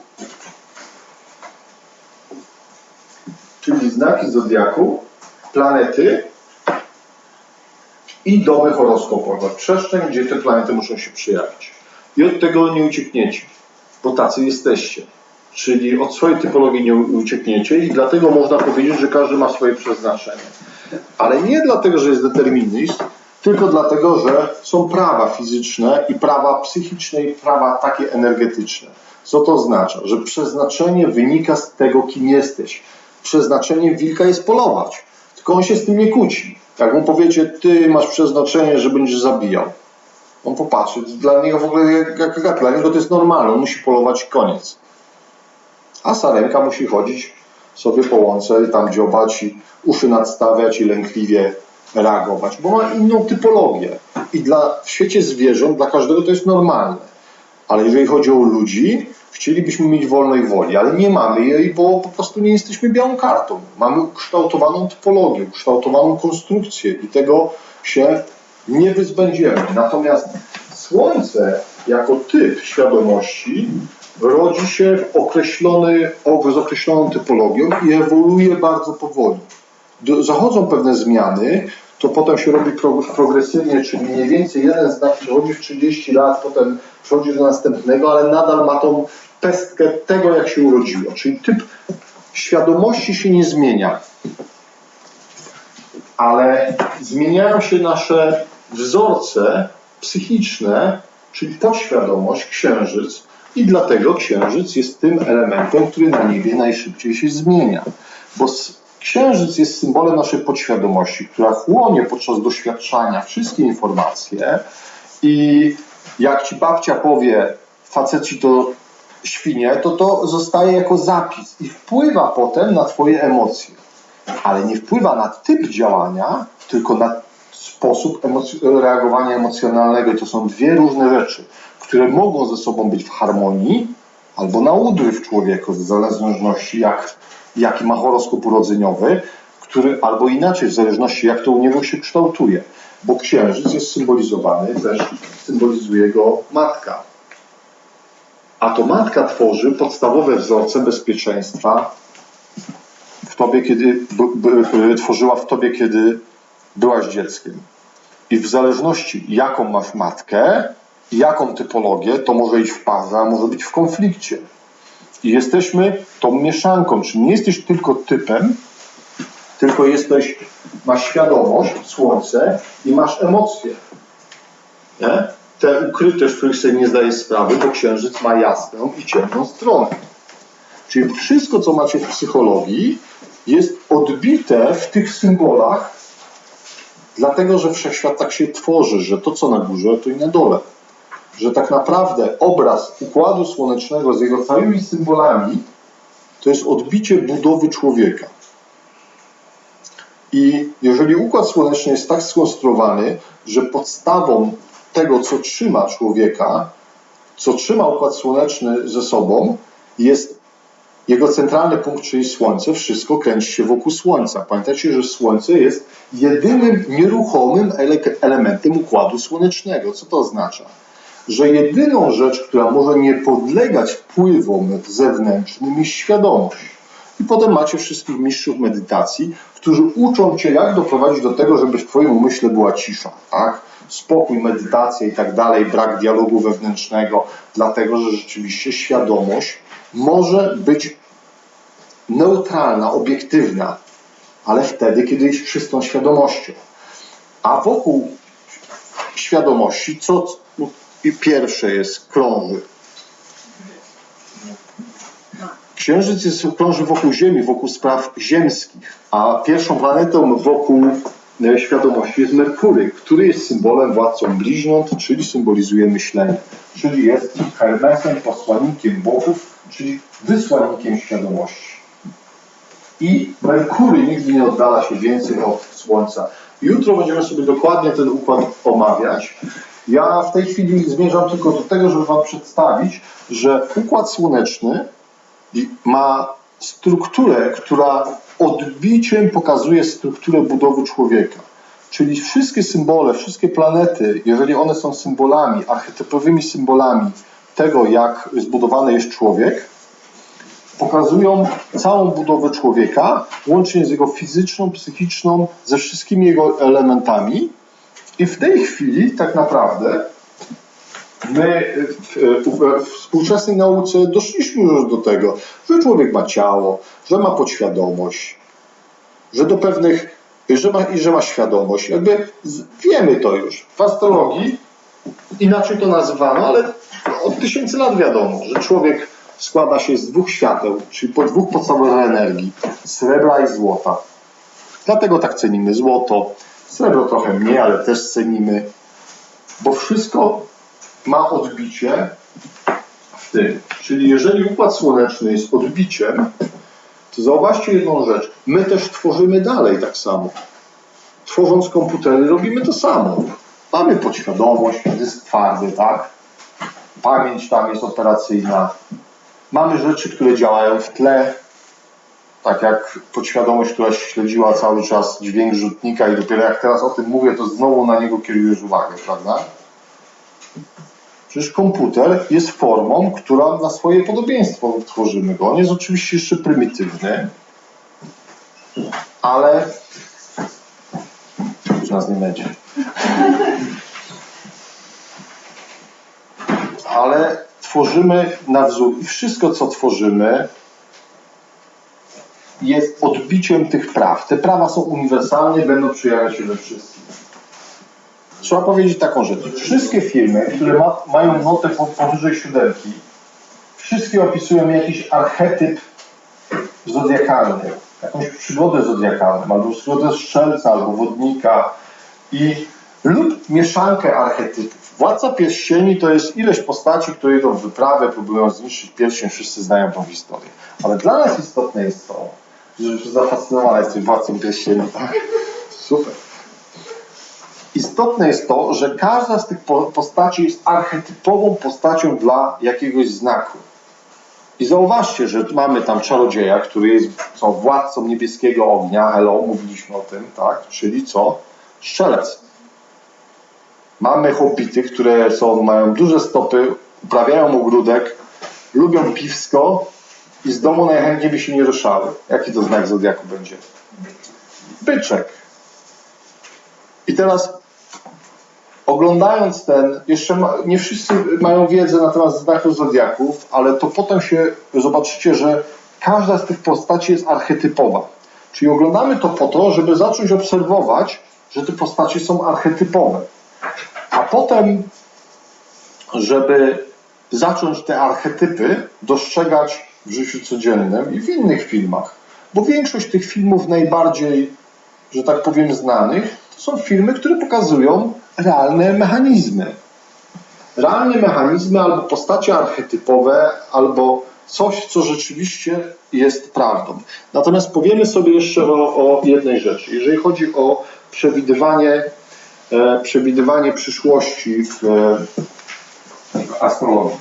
planety i domy horoskopowe, przestrzeń, gdzie te planety muszą się przejawić. I od tego nie uciekniecie, bo tacy jesteście. Czyli od swojej typologii nie uciekniecie i dlatego można powiedzieć, że każdy ma swoje przeznaczenie. Ale nie dlatego, że jest determinizm, tylko dlatego, że są prawa fizyczne i prawa psychiczne i prawa takie energetyczne. Co to oznacza? Że przeznaczenie wynika z tego, kim jesteś. Przeznaczeniem wilka jest polować, tylko on się z tym nie kłóci. Jak mu powiecie, ty masz przeznaczenie, że będziesz zabijał, on popatrzy, dla niego w ogóle jak dla niego to jest normalne, on musi polować i koniec. A sarenka musi chodzić sobie po łące i tam dziobać i uszy nadstawiać i lękliwie reagować, bo ma inną typologię. I w świecie zwierząt dla każdego to jest normalne. Ale jeżeli chodzi o ludzi, chcielibyśmy mieć wolnej woli, ale nie mamy jej, bo po prostu nie jesteśmy białą kartą. Mamy ukształtowaną typologię, ukształtowaną konstrukcję i tego się nie wyzbędziemy. Natomiast Słońce jako typ świadomości rodzi się z określoną typologią i ewoluuje bardzo powoli. Zachodzą pewne zmiany, to potem się robi progresywnie, czyli mniej więcej jeden znak przechodzi w 30 lat, potem przechodzi do następnego, ale nadal ma tą pestkę tego, jak się urodziło. Czyli typ świadomości się nie zmienia. Ale zmieniają się nasze wzorce psychiczne, czyli podświadomość, księżyc, i dlatego księżyc jest tym elementem, który na niebie najszybciej się zmienia. Bo księżyc jest symbolem naszej podświadomości, która chłonie podczas doświadczania wszystkie informacje i jak ci babcia powie, faceci to świnie, to zostaje jako zapis i wpływa potem na twoje emocje. Ale nie wpływa na typ działania, tylko na sposób reagowania emocjonalnego. I to są dwie różne rzeczy, które mogą ze sobą być w harmonii albo na udry w człowieku, w zależności jaki ma horoskop urodzeniowy, który albo inaczej, w zależności jak to u niego się kształtuje. Bo księżyc jest symbolizowany, też symbolizuje go matka. A to matka tworzy podstawowe wzorce bezpieczeństwa w tobie, kiedy tworzyła w tobie, kiedy byłaś dzieckiem. I w zależności jaką masz matkę, jaką typologię, to może iść w parze, a może być w konflikcie. I jesteśmy tą mieszanką, czyli nie jesteś tylko typem, tylko masz świadomość, słońce i masz emocje. Nie? Te ukryte, z których sobie nie zdajesz sprawy, bo księżyc ma jasną i ciemną stronę. Czyli wszystko, co macie w psychologii, jest odbite w tych symbolach, dlatego, że wszechświat tak się tworzy, że to, co na górze, to i na dole. Że tak naprawdę obraz Układu Słonecznego z jego całymi symbolami to jest odbicie budowy człowieka. I jeżeli Układ Słoneczny jest tak skonstruowany, że podstawą tego, co trzyma człowieka, co trzyma Układ Słoneczny ze sobą, jest jego centralny punkt, czyli Słońce, wszystko kręci się wokół Słońca. Pamiętajcie, że Słońce jest jedynym nieruchomym elementem Układu Słonecznego. Co to oznacza? Że jedyną rzecz, która może nie podlegać wpływom zewnętrznym, jest świadomość. I potem macie wszystkich mistrzów medytacji, którzy uczą cię, jak doprowadzić do tego, żeby w twoim umyśle była cisza, tak? Spokój, medytacja i tak dalej, brak dialogu wewnętrznego, dlatego, że rzeczywiście świadomość może być neutralna, obiektywna, ale wtedy, kiedy jest czystą świadomością. A wokół świadomości, co pierwsze jest, krąży. Księżyc krąży wokół Ziemi, wokół spraw ziemskich, a pierwszą planetą wokół świadomości jest Merkury, który jest symbolem władcą bliźniąt, czyli symbolizuje myślenie, czyli jest Hermesem, posłannikiem bogów, czyli wysłannikiem świadomości. I Merkury nigdy nie oddala się więcej od Słońca. Jutro będziemy sobie dokładnie ten układ omawiać. Ja w tej chwili zmierzam tylko do tego, żeby wam przedstawić, że Układ Słoneczny ma strukturę, która odbiciem pokazuje strukturę budowy człowieka. Czyli wszystkie symbole, wszystkie planety, jeżeli one są symbolami, archetypowymi symbolami tego, jak zbudowany jest człowiek, pokazują całą budowę człowieka, łącznie z jego fizyczną, psychiczną, ze wszystkimi jego elementami. I w tej chwili tak naprawdę my w współczesnej nauce doszliśmy już do tego, że człowiek ma ciało, że ma podświadomość, że do pewnych, że ma świadomość. Jakby wiemy to już. W astrologii inaczej to nazywano, ale od tysięcy lat wiadomo, że człowiek składa się z dwóch świateł, czyli po dwóch podstawowych energii, srebra i złota. Dlatego tak cenimy złoto, srebro trochę mniej, ale też cenimy, bo wszystko ma odbicie w tym. Czyli jeżeli Układ Słoneczny jest odbiciem, to zauważcie jedną rzecz. My też tworzymy dalej tak samo. Tworząc komputery robimy to samo. Mamy podświadomość, dysk twardy, tak? Pamięć tam jest operacyjna. Mamy rzeczy, które działają w tle. Tak jak podświadomość, która śledziła cały czas dźwięk rzutnika i dopiero jak teraz o tym mówię, to znowu na niego kierujesz uwagę, prawda? Przecież komputer jest formą, która na swoje podobieństwo tworzymy go. On jest oczywiście jeszcze prymitywny, ale już nas nie będzie. Ale tworzymy na wzór i wszystko, co tworzymy, jest odbiciem tych praw. Te prawa są uniwersalne i będą przejawiać się we wszystkim. trzeba powiedzieć taką rzecz. Wszystkie filmy, które mają notę powyżej 7, wszystkie opisują jakiś archetyp zodiakalny, jakąś przygodę zodiakalną, albo przygodę strzelca, albo wodnika lub mieszankę archetypów. Władca Pierścieni to jest ileś postaci, które idą w wyprawę, próbują zniszczyć pierścień, wszyscy znają tą historię. Ale dla nas istotne jest to, że zafascynowana jesteś Władcą Pierścieni, tak? Super. Istotne jest to, że każda z tych postaci jest archetypową postacią dla jakiegoś znaku. I zauważcie, że mamy tam czarodzieja, który jest władcą niebieskiego ognia, hello, mówiliśmy o tym, tak? Czyli co? Strzelec. Mamy hobbity, które mają duże stopy, uprawiają ogródek, lubią piwsko i z domu najchętniej by się nie ruszały. Jaki to znak zodiaku będzie? Byczek. I teraz oglądając jeszcze nie wszyscy mają wiedzę na temat znaków zodiaków, ale to potem zobaczycie, że każda z tych postaci jest archetypowa. Czyli oglądamy to po to, żeby zacząć obserwować, że te postacie są archetypowe. A potem, żeby zacząć te archetypy dostrzegać w życiu codziennym i w innych filmach. Bo większość tych filmów najbardziej, że tak powiem, znanych, to są filmy, które pokazują realne mechanizmy. Realne mechanizmy albo postacie archetypowe, albo coś, co rzeczywiście jest prawdą. Natomiast powiemy sobie jeszcze o jednej rzeczy. Jeżeli chodzi o przewidywanie przyszłości w astrologii.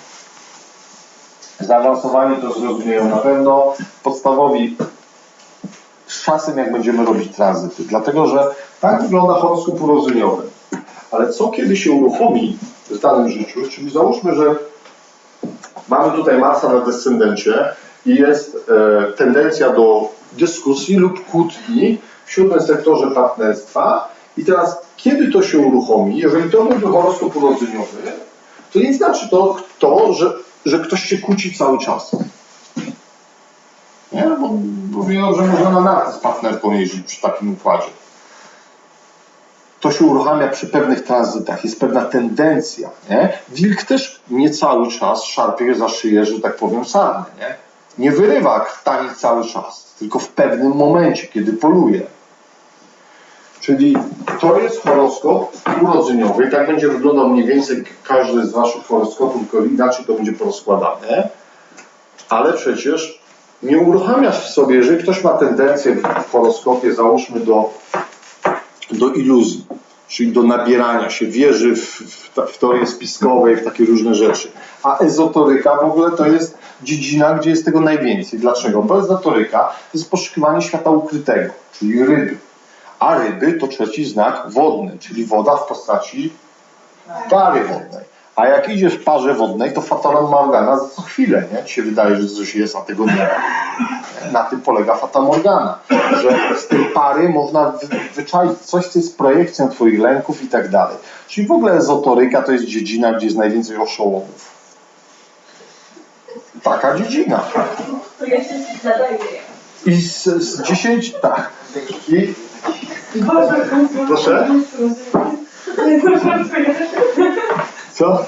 Zaawansowani to zrozumieją na pewno, podstawowi z czasem, jak będziemy robić tranzyty. Dlatego, że tak wygląda horoskop urodzeniowy. Ale co kiedy się uruchomi w danym życiu, czyli załóżmy, że mamy tutaj Marsa na descendencie i jest tendencja do dyskusji lub kłótni w 7. sektorze partnerstwa i teraz kiedy to się uruchomi, jeżeli to byłby horoskop urodzeniowy, to nie znaczy to że ktoś się kłóci cały czas. Nie? Bo wiem, że można na narty z partnerką jeździć przy takim układzie. To się uruchamia przy pewnych tranzytach, jest pewna tendencja. Nie? Wilk też nie cały czas szarpie za szyję, że tak powiem, sarny. Nie wyrywa krtani cały czas, tylko w pewnym momencie, kiedy poluje. Czyli to jest horoskop urodzeniowy i tak będzie wyglądał mniej więcej każdy z waszych horoskopów, tylko inaczej to będzie porozkładane. Ale przecież nie uruchamiasz w sobie, jeżeli ktoś ma tendencję w horoskopie, załóżmy do iluzji, czyli do nabierania się, wierzy w teorie spiskowe i w takie różne rzeczy. A ezoteryka w ogóle to jest dziedzina, gdzie jest tego najwięcej. Dlaczego? Bo ezoteryka to jest poszukiwanie świata ukrytego, czyli ryby. A ryby to trzeci znak wodny, czyli woda w postaci pary wodnej. A jak idziesz w parze wodnej, to Fata Morgana za co chwilę, nie? Ci się wydaje, że coś jest, a tego nie ma. Na tym polega Fata Morgana, że z tej pary można wyczaić coś, co jest projekcją twoich lęków i tak dalej. Czyli w ogóle ezoteryka to jest dziedzina, gdzie jest najwięcej oszołomów. Taka dziedzina. To ja się zadaję. I z 10, tak. I Boże, proszę? Co?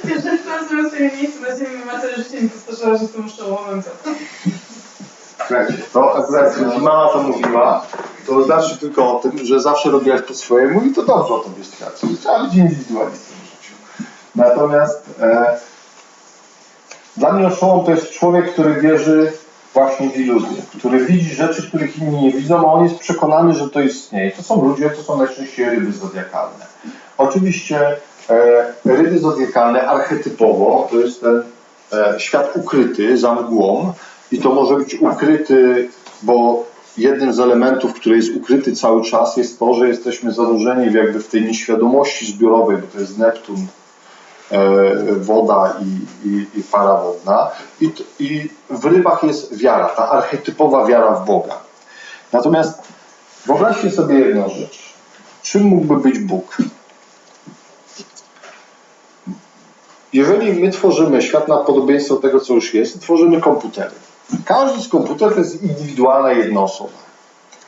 Pierwszy raz na swoje miejsce na ziemi ma całe życie mi powtarzała, że jestem oszołomem. Słuchajcie, to akurat jeśli mama to mówiła, to znaczy tylko o tym, że zawsze robiłaś po swojemu i to dobrze o tobie świadczy. Trzeba być indywidualistą w życiu. Natomiast dla mnie oszołom to jest człowiek, który wierzy właśnie w iluzję, który widzi rzeczy, których inni nie widzą, a on jest przekonany, że to istnieje. To są ludzie, to są najczęściej ryby zodiakalne. Oczywiście ryby zodiakalne archetypowo to jest ten świat ukryty za mgłą i to może być ukryty, bo jednym z elementów, który jest ukryty cały czas, jest to, że jesteśmy zanurzeni jakby w tej nieświadomości zbiorowej, bo to jest Neptun, woda i para wodna. I w rybach jest wiara, ta archetypowa wiara w Boga. Natomiast wyobraźcie sobie jedną rzecz. Czym mógłby być Bóg? Jeżeli my tworzymy świat na podobieństwo tego, co już jest, tworzymy komputery. Każdy z komputerów to jest indywidualna jedna osoba.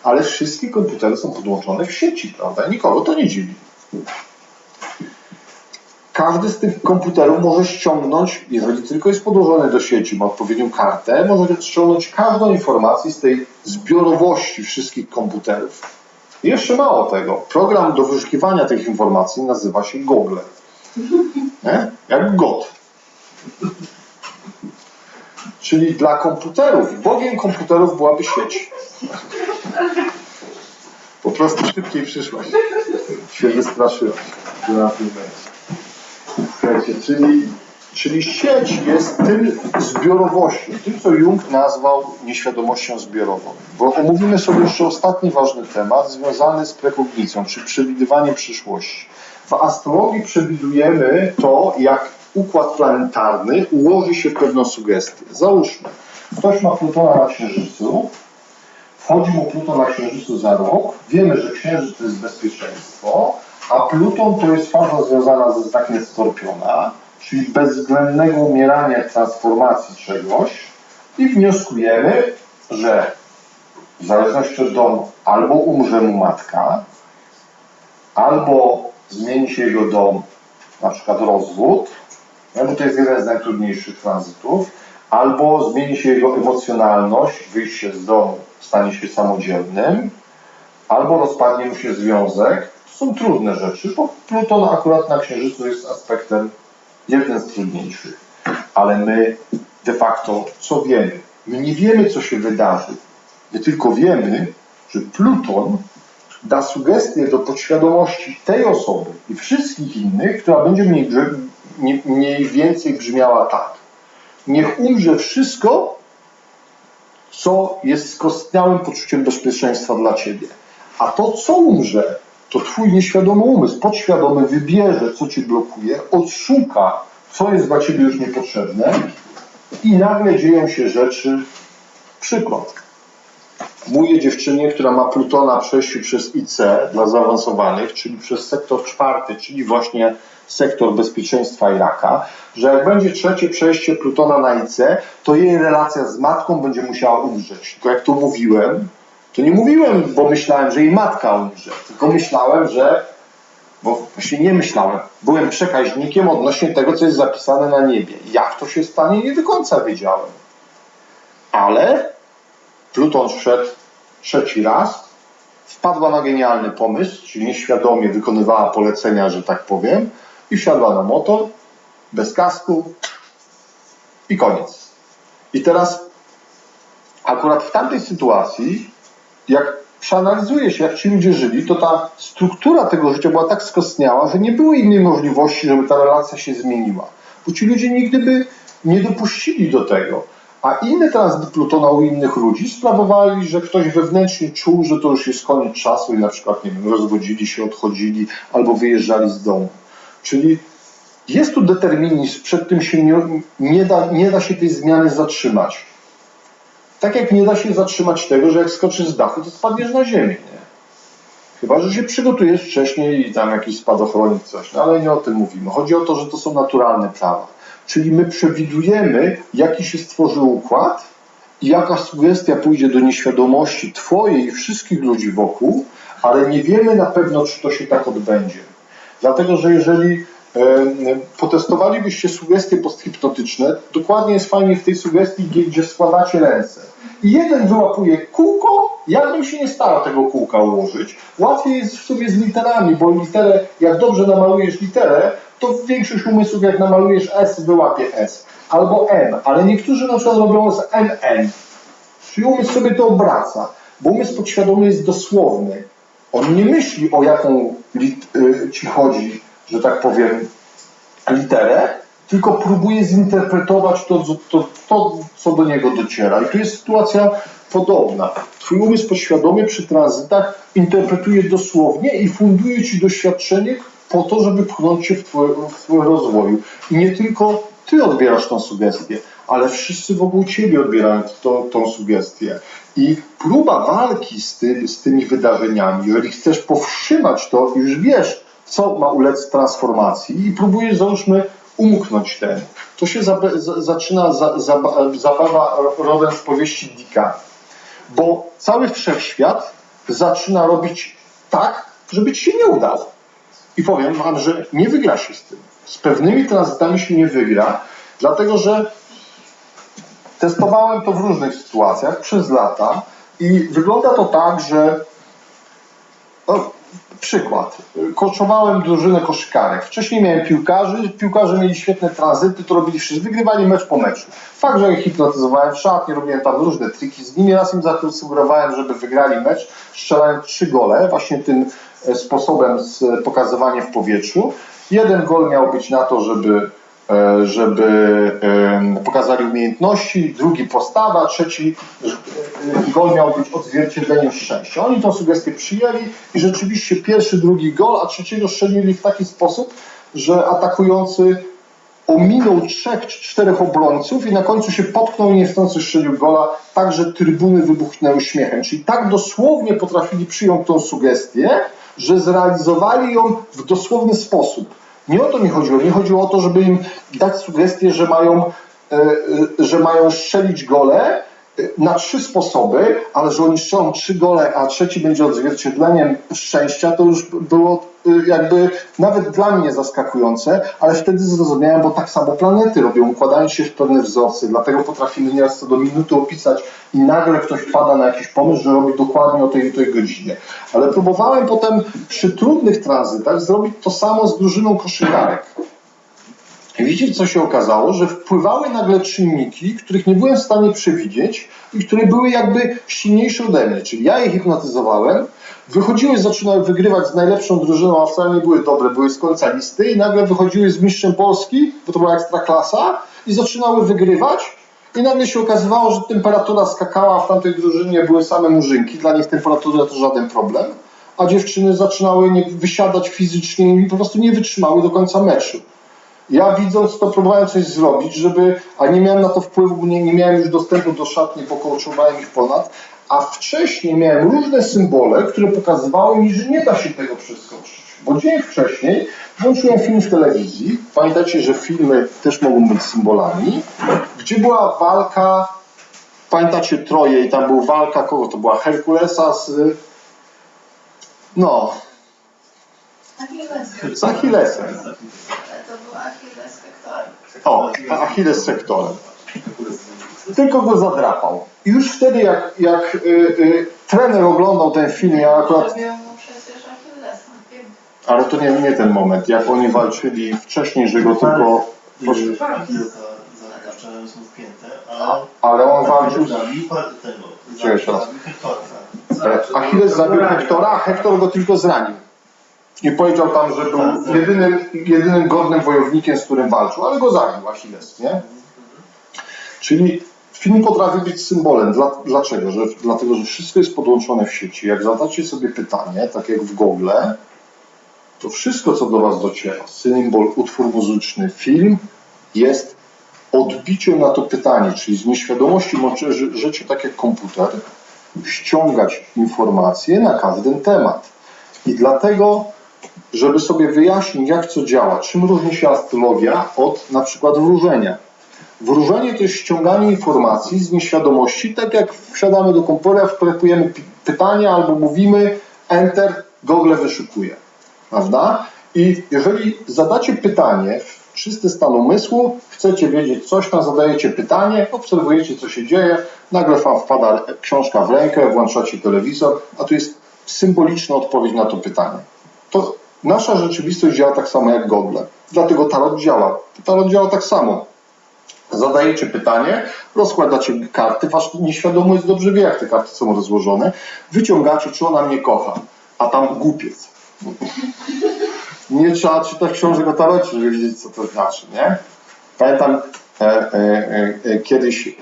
ale wszystkie komputery są podłączone w sieci, prawda? Nikogo to nie dziwi. Każdy z tych komputerów może ściągnąć, jeżeli tylko jest podłożony do sieci, ma odpowiednią kartę, może ściągnąć każdą informację z tej zbiorowości wszystkich komputerów. I jeszcze mało tego, program do wyszukiwania tych informacji nazywa się Google. Nie? Jak GOT. Czyli dla komputerów, Bogiem komputerów byłaby sieć. Po prostu szybciej przyszłaś. Się wystraszyłaś. Że na tym będzie. Słuchajcie, czyli sieć jest tym zbiorowością, tym co Jung nazwał nieświadomością zbiorową. Bo omówimy sobie jeszcze ostatni ważny temat związany z prekognicją, czyli przewidywaniem przyszłości. W astrologii przewidujemy to, jak układ planetarny ułoży się w pewną sugestię. Załóżmy, ktoś ma Plutona na Księżycu, wchodzi mu Pluton na Księżycu za rok, wiemy, że Księżyc to jest bezpieczeństwo, a Pluton to jest faza związana ze znakiem Skorpiona, czyli bezwzględnego umierania, transformacji czegoś i wnioskujemy, że w zależności od domu albo umrze mu matka, albo zmieni się jego dom, na przykład rozwód, bo to jest jeden z najtrudniejszych tranzytów, albo zmieni się jego emocjonalność, wyjście z domu, stanie się samodzielnym, albo rozpadnie mu się związek. To są trudne rzeczy, bo Pluton akurat na Księżycu jest aspektem jeden z trudniejszych. Ale my de facto co wiemy? My nie wiemy, co się wydarzy. My tylko wiemy, że Pluton da sugestię do podświadomości tej osoby i wszystkich innych, która będzie mniej więcej brzmiała tak. Niech umrze wszystko, co jest skostniałym poczuciem bezpieczeństwa dla ciebie. A to, co umrze, to twój nieświadomy umysł, podświadomy wybierze, co cię blokuje, odszuka, co jest dla ciebie już niepotrzebne i nagle dzieją się rzeczy. Przykład. Mówię dziewczynie, która ma Plutona w przejściu przez IC dla zaawansowanych, czyli przez sektor 4, czyli właśnie sektor bezpieczeństwa i raka, że jak będzie trzecie przejście Plutona na IC, to jej relacja z matką będzie musiała umrzeć. Tylko jak to mówiłem, to nie mówiłem, bo myślałem, że jej matka umrze, tylko myślałem, że, bo właśnie nie myślałem, byłem przekaźnikiem odnośnie tego, co jest zapisane na niebie. Jak to się stanie, nie do końca wiedziałem. Ale Pluton wszedł trzeci raz, wpadła na genialny pomysł, czyli nieświadomie wykonywała polecenia, że tak powiem, i wsiadła na motor, bez kasku i koniec. I teraz akurat w tamtej sytuacji, jak przeanalizuje się, jak ci ludzie żyli, to ta struktura tego życia była tak skostniała, że nie było innej możliwości, żeby ta relacja się zmieniła. Bo ci ludzie nigdy by nie dopuścili do tego. A inne tranzyty Plutona u innych ludzi sprawowali, że ktoś wewnętrznie czuł, że to już jest koniec czasu i na przykład, nie wiem, rozwodzili się, odchodzili albo wyjeżdżali z domu. Czyli jest tu determinizm, przed tym się nie da się tej zmiany zatrzymać. Tak jak nie da się zatrzymać tego, że jak skoczysz z dachu, to spadniesz na ziemię, nie? Chyba że się przygotujesz wcześniej i tam jakiś spadochronik coś, no ale nie o tym mówimy. Chodzi o to, że to są naturalne prawa. Czyli my przewidujemy, jaki się stworzy układ i jaka sugestia pójdzie do nieświadomości twojej i wszystkich ludzi wokół, ale nie wiemy na pewno, czy to się tak odbędzie. Dlatego, że jeżeli potestowalibyście sugestie posthipnotyczne, dokładnie jest fajnie w tej sugestii, gdzie składacie ręce. I jeden wyłapuje kółko, jak bym się nie starał tego kółka ułożyć. Łatwiej jest w sobie z literami, bo literę, jak dobrze namalujesz literę, to większość umysłów, jak namalujesz S, wyłapie S. Albo M, ale niektórzy na przykład robią z MN. Czyli umysł sobie to obraca, bo umysł podświadomy jest dosłowny. On nie myśli, o jaką ci chodzi, że tak powiem, literę, tylko próbuje zinterpretować to, co do niego dociera. I tu jest sytuacja podobna. Twój umysł podświadomy przy tranzytach interpretuje dosłownie i funduje ci doświadczenie po to, żeby pchnąć się w twój rozwoju. I nie tylko ty odbierasz tą sugestię, ale wszyscy wokół ciebie odbierają tą sugestię. I próba walki z tymi wydarzeniami, jeżeli chcesz powstrzymać to, już wiesz, co ma ulec transformacji i próbujesz, załóżmy, umknąć temu. To się zaczyna zabawa rodem z powieści Dicka. Bo cały wszechświat zaczyna robić tak, żeby ci się nie udało. I powiem wam, że nie wygra się z tym. Z pewnymi tranzytami się nie wygra, dlatego że testowałem to w różnych sytuacjach przez lata i wygląda to tak, że przykład. Koczowałem drużynę koszykarek. Wcześniej miałem piłkarze mieli świetne tranzyty, to robili wszyscy, wygrywali mecz po meczu. Fakt, że ich hipnotyzowałem w szatni, robiłem tam różne triki z nimi, raz im zasugerowałem, żeby wygrali mecz, strzelając 3 gole, właśnie tym sposobem z pokazywaniem w powietrzu. Jeden gol miał być na to, żeby pokazali umiejętności, drugi postawa, trzeci gol miał być odzwierciedleniem szczęścia. Oni tą sugestię przyjęli i rzeczywiście pierwszy, drugi gol, a trzeciego strzelili w taki sposób, że atakujący ominął 3 czy 4 obrońców i na końcu się potknął i niechcący strzelił gola, tak że trybuny wybuchnęły śmiechem. Czyli tak dosłownie potrafili przyjąć tą sugestię, że zrealizowali ją w dosłowny sposób. Nie o to mi chodziło. Nie chodziło o to, żeby im dać sugestię, że mają strzelić gole na 3 sposoby, ale że oni strzelą 3 gole, a trzeci będzie odzwierciedleniem szczęścia, to już było jakby nawet dla mnie zaskakujące, ale wtedy zrozumiałem, bo tak samo planety robią, układając się w pewne wzorce, dlatego potrafimy nieraz co do minuty opisać i nagle ktoś wpada na jakiś pomysł, że robi dokładnie o tej godzinie. Ale próbowałem potem przy trudnych tranzytach zrobić to samo z drużyną koszykarek. I widzicie, co się okazało, że wpływały nagle czynniki, których nie byłem w stanie przewidzieć i które były jakby silniejsze ode mnie. Czyli ja je hipnotyzowałem, wychodziły, zaczynały wygrywać z najlepszą drużyną, a wcale nie były dobre, były z końca listy i nagle wychodziły z mistrzem Polski, bo to była ekstraklasa i zaczynały wygrywać i nagle się okazywało, że temperatura skakała, a w tamtej drużynie były same murzynki, dla nich temperatura to żaden problem, a dziewczyny zaczynały wysiadać fizycznie i po prostu nie wytrzymały do końca meczu. Ja widząc to próbowałem coś zrobić, a nie miałem na to wpływu, bo nie miałem już dostępu do szatni, bo kołczowałem ich ponad, a wcześniej miałem różne symbole, które pokazywały mi, że nie da się tego przeskoczyć. Bo dzień wcześniej włączyłem film w telewizji, pamiętacie, że filmy też mogą być symbolami, gdzie była walka, pamiętacie Troję i tam była walka, kogo to była? Herkulesa z Achillesem. To był Achilles Hektorem. O, Achilles z Hektorem. Tylko go zadrapał. I już wtedy, jak trener oglądał ten film, ja akurat... Zrobił mu przecież Achillesa. Ale to nie ten moment, jak oni walczyli wcześniej, że go tylko... Kilka zawsze są wpięte, Ale on walczył... Hektora. Achilles zabił Hektora, a Hektor go tylko zranił. I powiedział tam, że był jedynym godnym wojownikiem, z którym walczył, ale go zabił Achilles, nie? Czyli film potrafi być symbolem. Dlaczego? Dlatego, że wszystko jest podłączone w sieci. Jak zadacie sobie pytanie, tak jak w Google, to wszystko, co do was dociera, symbol, utwór muzyczny, film, jest odbiciem na to pytanie, czyli z nieświadomości możecie, tak jak komputer, ściągać informacje na każdy temat. I dlatego, żeby sobie wyjaśnić, jak co działa, czym różni się astrologia od na przykład wróżenia. Wróżenie to jest ściąganie informacji z nieświadomości, tak jak wsiadamy do komputera, wklepujemy pytanie albo mówimy Enter, Google wyszukuje. Prawda? I jeżeli zadacie pytanie w czysty stan umysłu, chcecie wiedzieć coś, tam zadajecie pytanie, obserwujecie, co się dzieje, nagle wam wpada książka w rękę, włączacie telewizor, a tu jest symboliczna odpowiedź na to pytanie. To nasza rzeczywistość działa tak samo jak Google. Dlatego tarot działa. Tarot działa tak samo. Zadajecie pytanie, rozkładacie karty, wasz nieświadomość dobrze wie, jak te karty są rozłożone, wyciągacie, czy ona mnie kocha, a tam głupiec. Nie trzeba czytać książek o tarocie, żeby wiedzieć, co to znaczy, nie? Pamiętam, kiedyś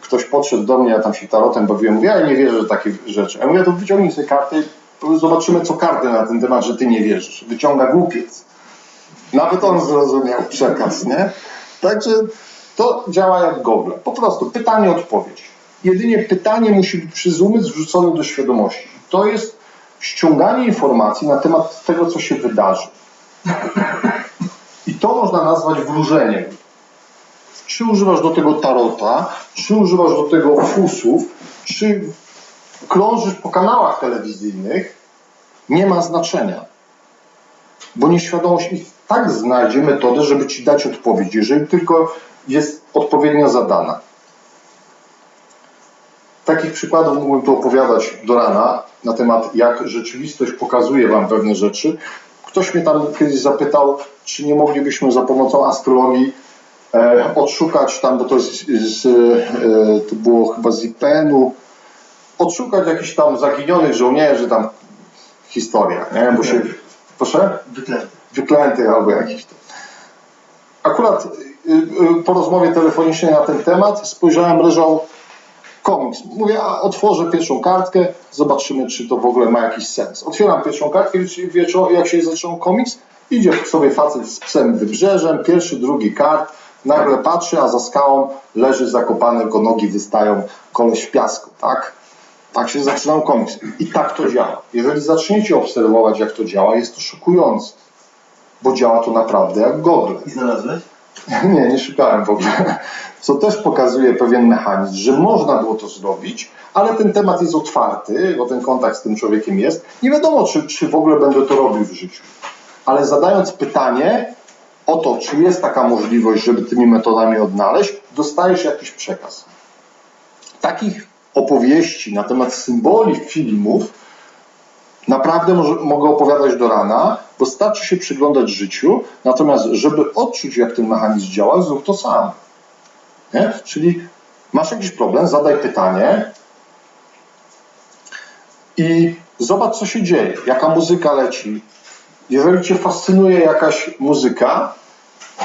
ktoś podszedł do mnie, ja tam się tarotem bawiłem, mówię, ja nie wierzę w takie rzeczy. Ja mówię, to wyciągnij sobie kartę i zobaczymy, co karty na ten temat, że ty nie wierzysz. Wyciąga głupiec. Nawet on zrozumiał przekaz, nie? Także to działa jak Google. Po prostu pytanie, odpowiedź. Jedynie pytanie musi być przez umysł wrzucone do świadomości. To jest ściąganie informacji na temat tego, co się wydarzy. I to można nazwać wróżeniem. Czy używasz do tego tarota, czy używasz do tego fusów, czy krążysz po kanałach telewizyjnych, nie ma znaczenia. Bo nieświadomość i tak znajdzie metodę, żeby ci dać odpowiedź, jeżeli tylko jest odpowiednio zadana. Takich przykładów mógłbym tu opowiadać do rana na temat, jak rzeczywistość pokazuje wam pewne rzeczy. Ktoś mnie tam kiedyś zapytał, czy nie moglibyśmy za pomocą astrologii odszukać tam, bo to to było chyba z IPN-u, odszukać jakichś tam zaginionych żołnierzy, tam historia, nie? Bo się... Proszę? Wyklętych albo jakiś tam. Akurat po rozmowie telefonicznej na ten temat spojrzałem, leżał komiks. Mówię, a otworzę pierwszą kartkę, zobaczymy, czy to w ogóle ma jakiś sens. Otwieram pierwszą kartkę, wiecie, jak się zaczął komiks? Idzie sobie facet z psem wybrzeżem, pierwszy, drugi kart, nagle patrzy, a za skałą leży zakopany, go nogi wystają, koleś w piasku, tak? Tak się zaczynał komiks. I tak to działa. Jeżeli zaczniecie obserwować, jak to działa, jest to szokujące. Bo działa to naprawdę jak gogle. I znalazłeś? Nie szukałem w ogóle. Co też pokazuje pewien mechanizm, że można było to zrobić, ale ten temat jest otwarty, bo ten kontakt z tym człowiekiem jest. Nie wiadomo, czy w ogóle będę to robił w życiu. Ale zadając pytanie o to, czy jest taka możliwość, żeby tymi metodami odnaleźć, dostajesz jakiś przekaz. Takich opowieści na temat symboli filmów naprawdę mogę opowiadać do rana, bo starczy się przyglądać życiu, natomiast żeby odczuć, jak ten mechanizm działa, zrób to sam. Nie? Czyli masz jakiś problem, zadaj pytanie i zobacz, co się dzieje, jaka muzyka leci. Jeżeli cię fascynuje jakaś muzyka,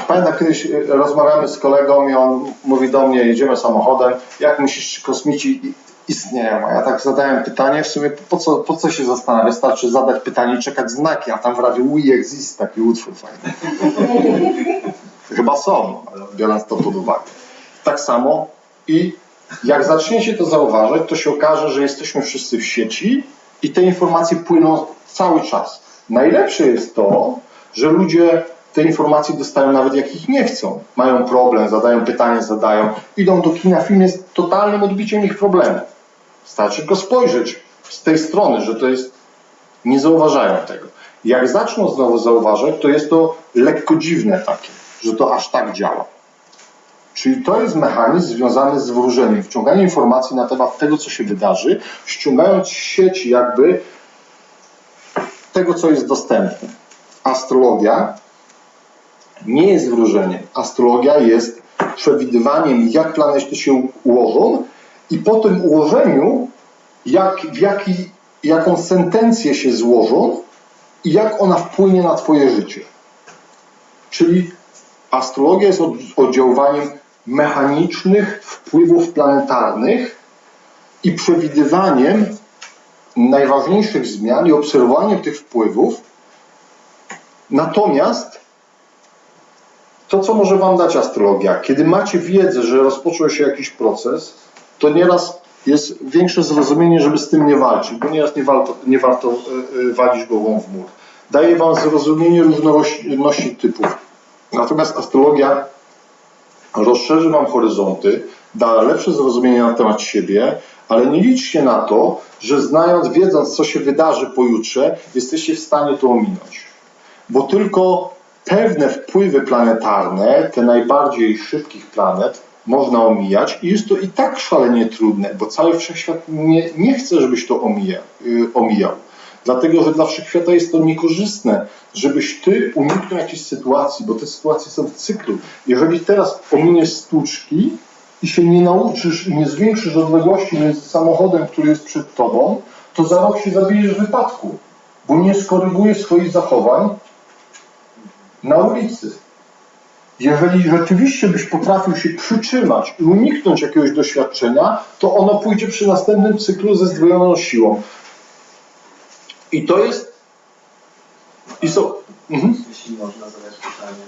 pamiętam, kiedyś rozmawiamy z kolegą i on mówi do mnie, jedziemy samochodem, jak myślisz, czy kosmici istnieją? A ja tak zadałem pytanie, w sumie po co się zastanawiać? Starczy zadać pytanie i czekać znaki, a tam w radiu We Exist, taki utwór fajny. Chyba są, biorąc to pod uwagę. Tak samo i jak zaczniecie to zauważać, to się okaże, że jesteśmy wszyscy w sieci i te informacje płyną cały czas. Najlepsze jest to, że ludzie te informacje dostają nawet jak ich nie chcą. Mają problem, zadają pytanie, idą do kina, film jest totalnym odbiciem ich problemu. Starczy go spojrzeć z tej strony, że to jest... Nie zauważają tego. Jak zaczną znowu zauważać, to jest to lekko dziwne takie, że to aż tak działa. Czyli to jest mechanizm związany z wróżeniem, wciąganie informacji na temat tego, co się wydarzy, ściągając z sieci jakby tego, co jest dostępne. Astrologia nie jest wróżeniem. Astrologia jest przewidywaniem, jak planety się ułożą i po tym ułożeniu, jaką sentencję się złożą i jak ona wpłynie na twoje życie. Czyli astrologia jest oddziaływaniem mechanicznych wpływów planetarnych i przewidywaniem najważniejszych zmian i obserwowaniem tych wpływów. Natomiast to, co może wam dać astrologia, kiedy macie wiedzę, że rozpoczął się jakiś proces, to nieraz jest większe zrozumienie, żeby z tym nie walczyć, bo nieraz nie warto walić głową w mur. Daje wam zrozumienie różnorodności typów. Natomiast astrologia rozszerzy wam horyzonty, da lepsze zrozumienie na temat siebie, ale nie liczcie na to, że wiedząc, co się wydarzy pojutrze, jesteście w stanie to ominąć. Bo tylko pewne wpływy planetarne, te najbardziej szybkich planet, można omijać i jest to i tak szalenie trudne, bo cały wszechświat nie chce, żebyś to omijał. Dlatego, że dla wszechświata jest to niekorzystne, żebyś ty uniknął jakiejś sytuacji, bo te sytuacje są w cyklu. Jeżeli teraz ominiesz stłuczki i się nie nauczysz i nie zwiększysz odległości między samochodem, który jest przed tobą, to za rok się zabijesz w wypadku, bo nie skorygujesz swoich zachowań na ulicy. Jeżeli rzeczywiście byś potrafił się przytrzymać i uniknąć jakiegoś doświadczenia, to ono pójdzie przy następnym cyklu ze zdwojoną siłą. I to jest... Jeśli można zadać pytanie.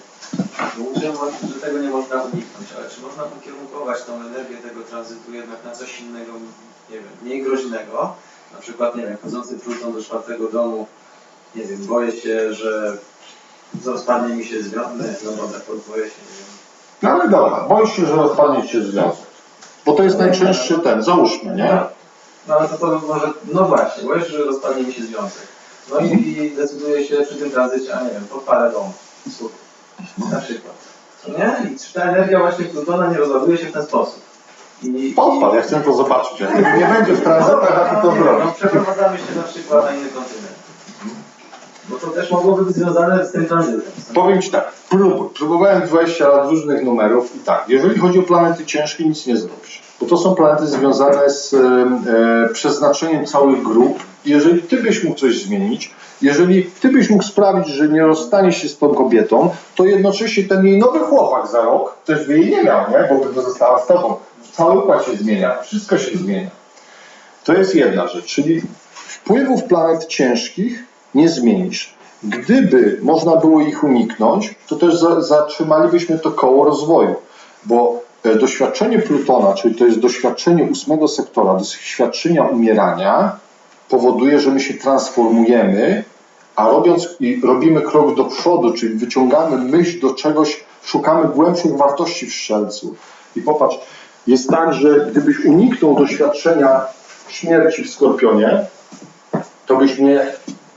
Mówiłem, że tego nie można uniknąć, ale czy można pokierunkować tą energię tego tranzytu jednak na coś innego, nie wiem, mniej groźnego? Na przykład, nie wiem, chodzący trójką do 4. domu, nie wiem, boję się, że rozpadnie mi się związek, no dobra, boję się, nie wiem. No ale dobra, boisz się, że rozpadnie się związek. Bo to jest najczęstszy załóżmy, nie? No ale to może, no właśnie, bo już rozpadnie mi się związek. No i decyduje się przy tym tranzycie, a nie wiem, podpalę dom. Super. Na przykład. No nie? I czy ta energia właśnie Plutona nie rozładuje się w ten sposób? Podpal, ja chcę to zobaczyć. Jak nie będzie w tranzytach, a to no, zrobić. no, przeprowadzamy się na przykład na inny kontynent. Bo to też mogłoby być związane z tym tranzytem. Powiem Ci tak, próbowałem 20 lat różnych numerów i tak, jeżeli chodzi o planety ciężkie, nic nie zrobisz. Bo to są planety związane z przeznaczeniem całych grup. Jeżeli Ty byś mógł coś zmienić, jeżeli Ty byś mógł sprawić, że nie rozstanie się z tą kobietą, to jednocześnie ten jej nowy chłopak za rok też by jej nie miał, nie? Bo by została z Tobą. Cały układ się zmienia, wszystko się zmienia. To jest jedna rzecz, czyli wpływów planet ciężkich nie zmienisz. Gdyby można było ich uniknąć, to też zatrzymalibyśmy to koło rozwoju, bo doświadczenie Plutona, czyli to jest doświadczenie 8 sektora, doświadczenia umierania, powoduje, że my się transformujemy, a robimy krok do przodu, czyli wyciągamy myśl do czegoś, szukamy głębszych wartości w Strzelcu. I popatrz, jest tak, że gdybyś uniknął doświadczenia śmierci w Skorpionie, to byś nie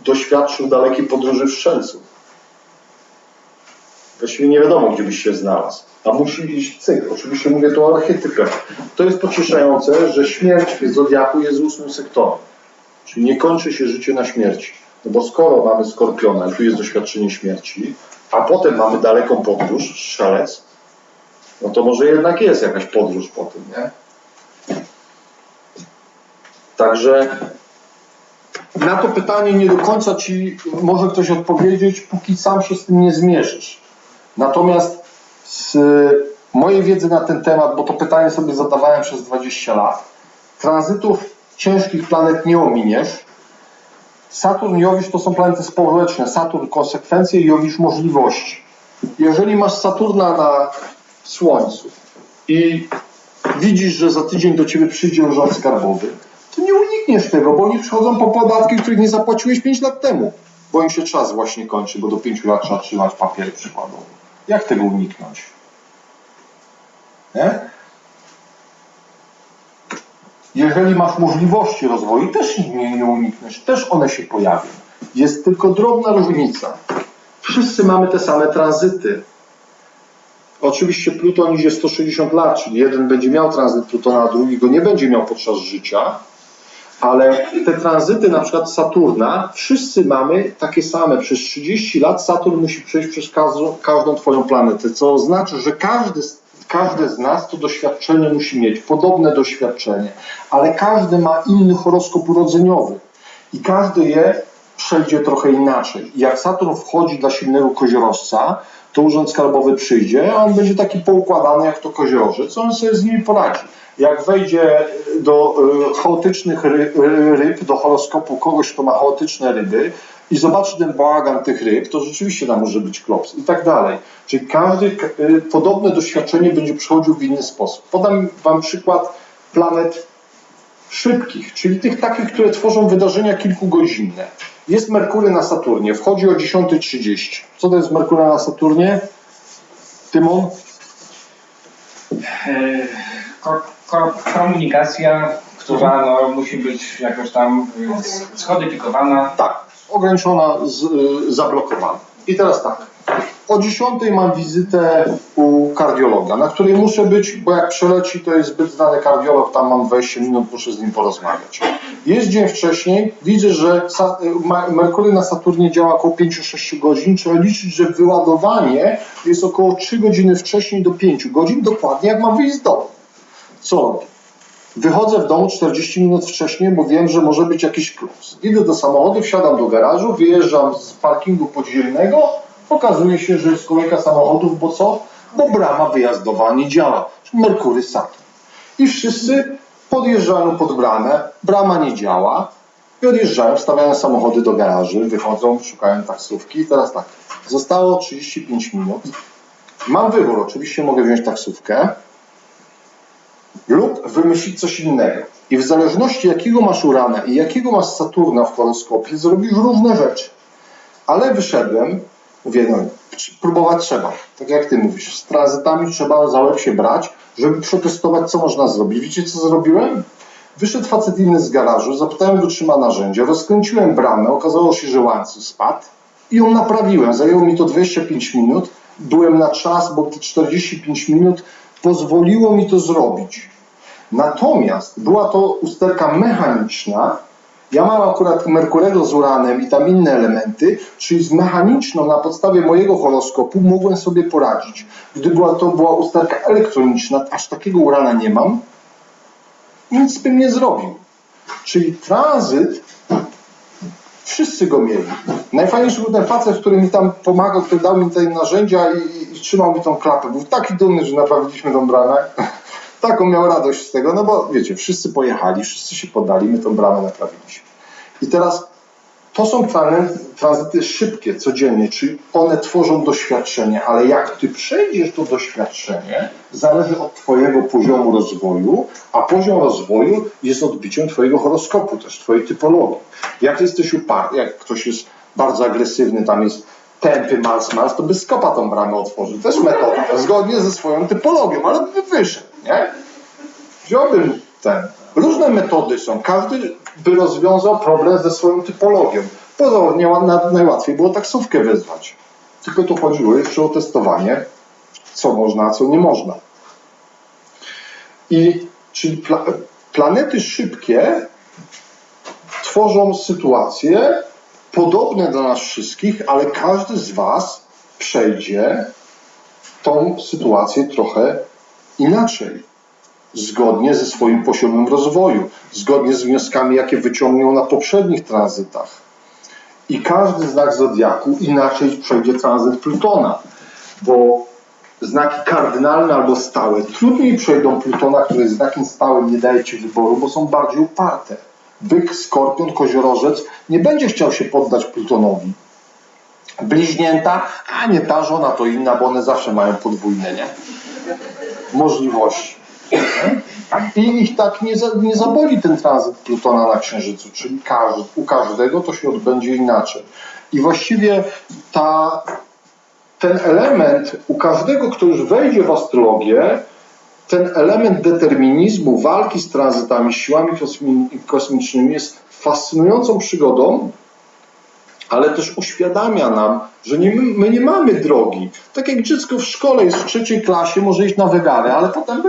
doświadczył dalekiej podróży w Strzelcu. Właściwie nie wiadomo, gdzie byś się znalazł. A musi iść cykl. Oczywiście mówię tu o archetypach. To jest pocieszające, że śmierć w Zodiaku jest 8 sektorem. Czyli nie kończy się życie na śmierci. No bo skoro mamy Skorpiona i tu jest doświadczenie śmierci, a potem mamy daleką podróż, Strzelec, no to może jednak jest jakaś podróż po tym, nie? Także na to pytanie nie do końca Ci może ktoś odpowiedzieć, póki sam się z tym nie zmierzysz. Natomiast z mojej wiedzy na ten temat, bo to pytanie sobie zadawałem przez 20 lat, tranzytów ciężkich planet nie ominiesz. Saturn i Jowisz to są planety społeczne. Saturn konsekwencje i Jowisz możliwości. Jeżeli masz Saturna na Słońcu i widzisz, że za tydzień do Ciebie przyjdzie urząd skarbowy, to nie unikniesz tego, bo oni przychodzą po podatki, których nie zapłaciłeś 5 lat temu. Bo im się czas właśnie kończy, bo do 5 lat trzeba trzymać papiery przykładowo. Jak tego uniknąć? Nie? Jeżeli masz możliwości rozwoju, też ich nie unikniesz, też one się pojawią. Jest tylko drobna różnica. Wszyscy mamy te same tranzyty. Oczywiście Pluton idzie 160 lat, czyli jeden będzie miał tranzyt Plutona, a drugi go nie będzie miał podczas życia, ale te tranzyty, na przykład Saturna, wszyscy mamy takie same. Przez 30 lat Saturn musi przejść przez każdą Twoją planetę, co oznacza, że każdy z nas to doświadczenie musi mieć, podobne doświadczenie, ale każdy ma inny horoskop urodzeniowy i każdy je przejdzie trochę inaczej. I jak Saturn wchodzi dla silnego koziorożca, to urząd skarbowy przyjdzie, a on będzie taki poukładany jak to koziorożec, on sobie z nimi poradzi. Jak wejdzie do chaotycznych ryb, do horoskopu kogoś, kto ma chaotyczne ryby i zobaczy ten bałagan tych ryb, to rzeczywiście tam może być klops i tak dalej. Czyli każdy podobne doświadczenie będzie przechodził w inny sposób. Podam Wam przykład planet szybkich, czyli tych takich, które tworzą wydarzenia kilkugodzinne. Jest Merkury na Saturnie, wchodzi o 10:30. Co to jest Merkury na Saturnie? Tymon? Komunikacja, która musi być jakoś tam skodyfikowana. Tak, ograniczona, zablokowana. I teraz tak, o 10:00 mam wizytę u kardiologa, na której muszę być, bo jak przeleci, to jest zbyt znany kardiolog, tam mam 20 minut, muszę z nim porozmawiać. Jest dzień wcześniej, widzę, że Merkury na Saturnie działa około 5-6 godzin, trzeba liczyć, że wyładowanie jest około 3 godziny wcześniej do 5 godzin, dokładnie jak mam wyjść z domu. Co robię? Wychodzę w domu 40 minut wcześniej, bo wiem, że może być jakiś klops. Idę do samochodu, wsiadam do garażu, wyjeżdżam z parkingu podziemnego, okazuje się, że jest kolejka samochodów, bo co? Bo brama wyjazdowa nie działa. Merkury Saturn. I wszyscy podjeżdżają pod bramę, brama nie działa i odjeżdżają, stawiają samochody do garaży, wychodzą, szukają taksówki. I teraz tak, zostało 35 minut. Mam wybór, oczywiście mogę wziąć taksówkę lub wymyślić coś innego. I w zależności jakiego masz Urana i jakiego masz Saturna w horoskopie, zrobisz różne rzeczy. Ale wyszedłem, mówię, no próbować trzeba. Tak jak Ty mówisz, z tranzytami trzeba za łeb się brać, żeby przetestować, co można zrobić. Wiecie, co zrobiłem? Wyszedł facet inny z garażu, zapytałem go, czy ma narzędzie, rozkręciłem bramę, okazało się, że łańcuch spadł i ją naprawiłem. Zajęło mi to 25 minut, byłem na czas, bo te 45 minut pozwoliło mi to zrobić. Natomiast była to usterka mechaniczna. Ja mam akurat Merkurego z Uranem i tam inne elementy, czyli z mechaniczną na podstawie mojego horoskopu mogłem sobie poradzić. Gdy to była usterka elektroniczna, aż takiego Urana nie mam, nic bym nie zrobił. Czyli tranzyt, wszyscy go mieli. Najfajniejszy był ten facet, który mi tam pomagał, który dał mi te narzędzia i trzymał mi tą klapę. Był taki dumny, że naprawiliśmy tą bramę. Taką miał radość z tego, no bo wiecie, wszyscy pojechali, wszyscy się podali, my tą bramę naprawiliśmy. I teraz to są tranzyty szybkie, codziennie, czyli one tworzą doświadczenie, ale jak ty przejdziesz to doświadczenie, zależy od twojego poziomu rozwoju, a poziom rozwoju jest odbiciem twojego horoskopu, też twojej typologii. Jak jesteś uparty, jak ktoś jest bardzo agresywny, tam jest tępy Mars, to bez kopa tą bramę otworzy. To jest metoda, zgodnie ze swoją typologią, ale by wyszedł, nie? Wziąłbym różne metody są, każdy by rozwiązał problem ze swoją typologią. Pozornie najłatwiej było taksówkę wezwać. Tylko tu chodziło jeszcze o testowanie, co można, a co nie można. Czyli planety szybkie tworzą sytuacje podobne dla nas wszystkich, ale każdy z was przejdzie tą sytuację trochę inaczej. Zgodnie ze swoim poziomem rozwoju, zgodnie z wnioskami, jakie wyciągną na poprzednich tranzytach. I każdy znak zodiaku inaczej przejdzie tranzyt Plutona, bo znaki kardynalne albo stałe trudniej przejdą Plutona, który jest znakiem stałym, nie daje ci wyboru, bo są bardziej uparte. Byk, skorpion, koziorożec nie będzie chciał się poddać Plutonowi. Bliźnięta, a nie ta żona, to inna, bo one zawsze mają podwójne, nie? Możliwości. I ich tak nie zaboli ten tranzyt Plutona na Księżycu, czyli u każdego to się odbędzie inaczej. I właściwie ten element u każdego, kto już wejdzie w astrologię, ten element determinizmu, walki z tranzytami, siłami kosmicznymi jest fascynującą przygodą, ale też uświadamia nam, że my nie mamy drogi. Tak jak dziecko w szkole jest w 3. klasie, może iść na wegary, ale potem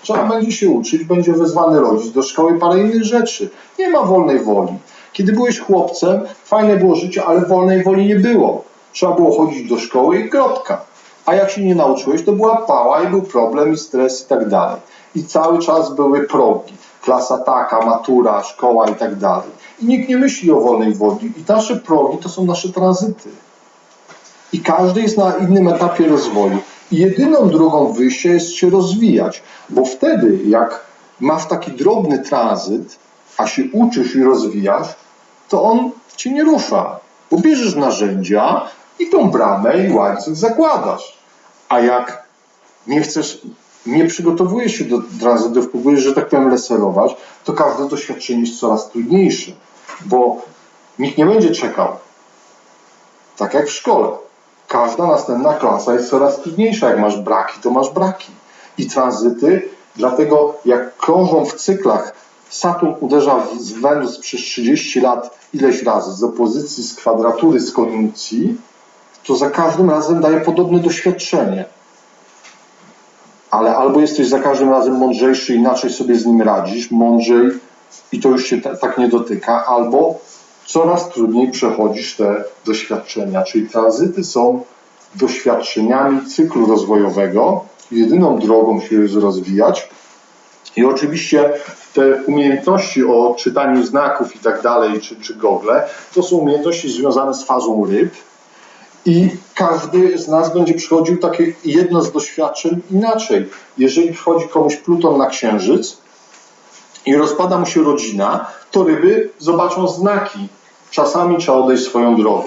trzeba będzie się uczyć, będzie wezwany rodzic do szkoły, parę innych rzeczy. Nie ma wolnej woli. Kiedy byłeś chłopcem, fajne było życie, ale wolnej woli nie było. Trzeba było chodzić do szkoły i kropka. A jak się nie nauczyłeś, to była pała i był problem i stres i tak dalej. I cały czas były progi. Klasa taka, matura, szkoła i tak dalej. I nikt nie myśli o wolnej woli. I nasze progi to są nasze tranzyty. I każdy jest na innym etapie rozwoju. I jedyną drogą wyjścia jest się rozwijać. Bo wtedy, jak masz taki drobny tranzyt, a się uczysz i rozwijasz, to on cię nie rusza. Bo bierzesz narzędzia i tą bramę i łańcuch zakładasz. A jak nie przygotowujesz się do tranzytów, próbujesz, że tak powiem, leserować, to każde doświadczenie jest coraz trudniejsze. Bo nikt nie będzie czekał. Tak jak w szkole. Każda następna klasa jest coraz trudniejsza. Jak masz braki, to masz braki. I tranzyty, dlatego jak krążą w cyklach, Saturn uderza w Wenus przez 30 lat ileś razy z opozycji, z kwadratury, z koniunkcji, to za każdym razem daje podobne doświadczenie. Ale albo jesteś za każdym razem mądrzejszy, inaczej sobie z nim radzisz, mądrzej i to już cię tak nie dotyka, albo coraz trudniej przechodzisz te doświadczenia. Czyli tranzyty są doświadczeniami cyklu rozwojowego. Jedyną drogą się jest rozwijać. I oczywiście te umiejętności o czytaniu znaków i tak dalej, czy gogle, to są umiejętności związane z fazą ryb. I każdy z nas będzie przechodził takie jedno z doświadczeń inaczej. Jeżeli przychodzi komuś Pluton na Księżyc i rozpada mu się rodzina, to ryby zobaczą znaki. Czasami trzeba odejść swoją drogą.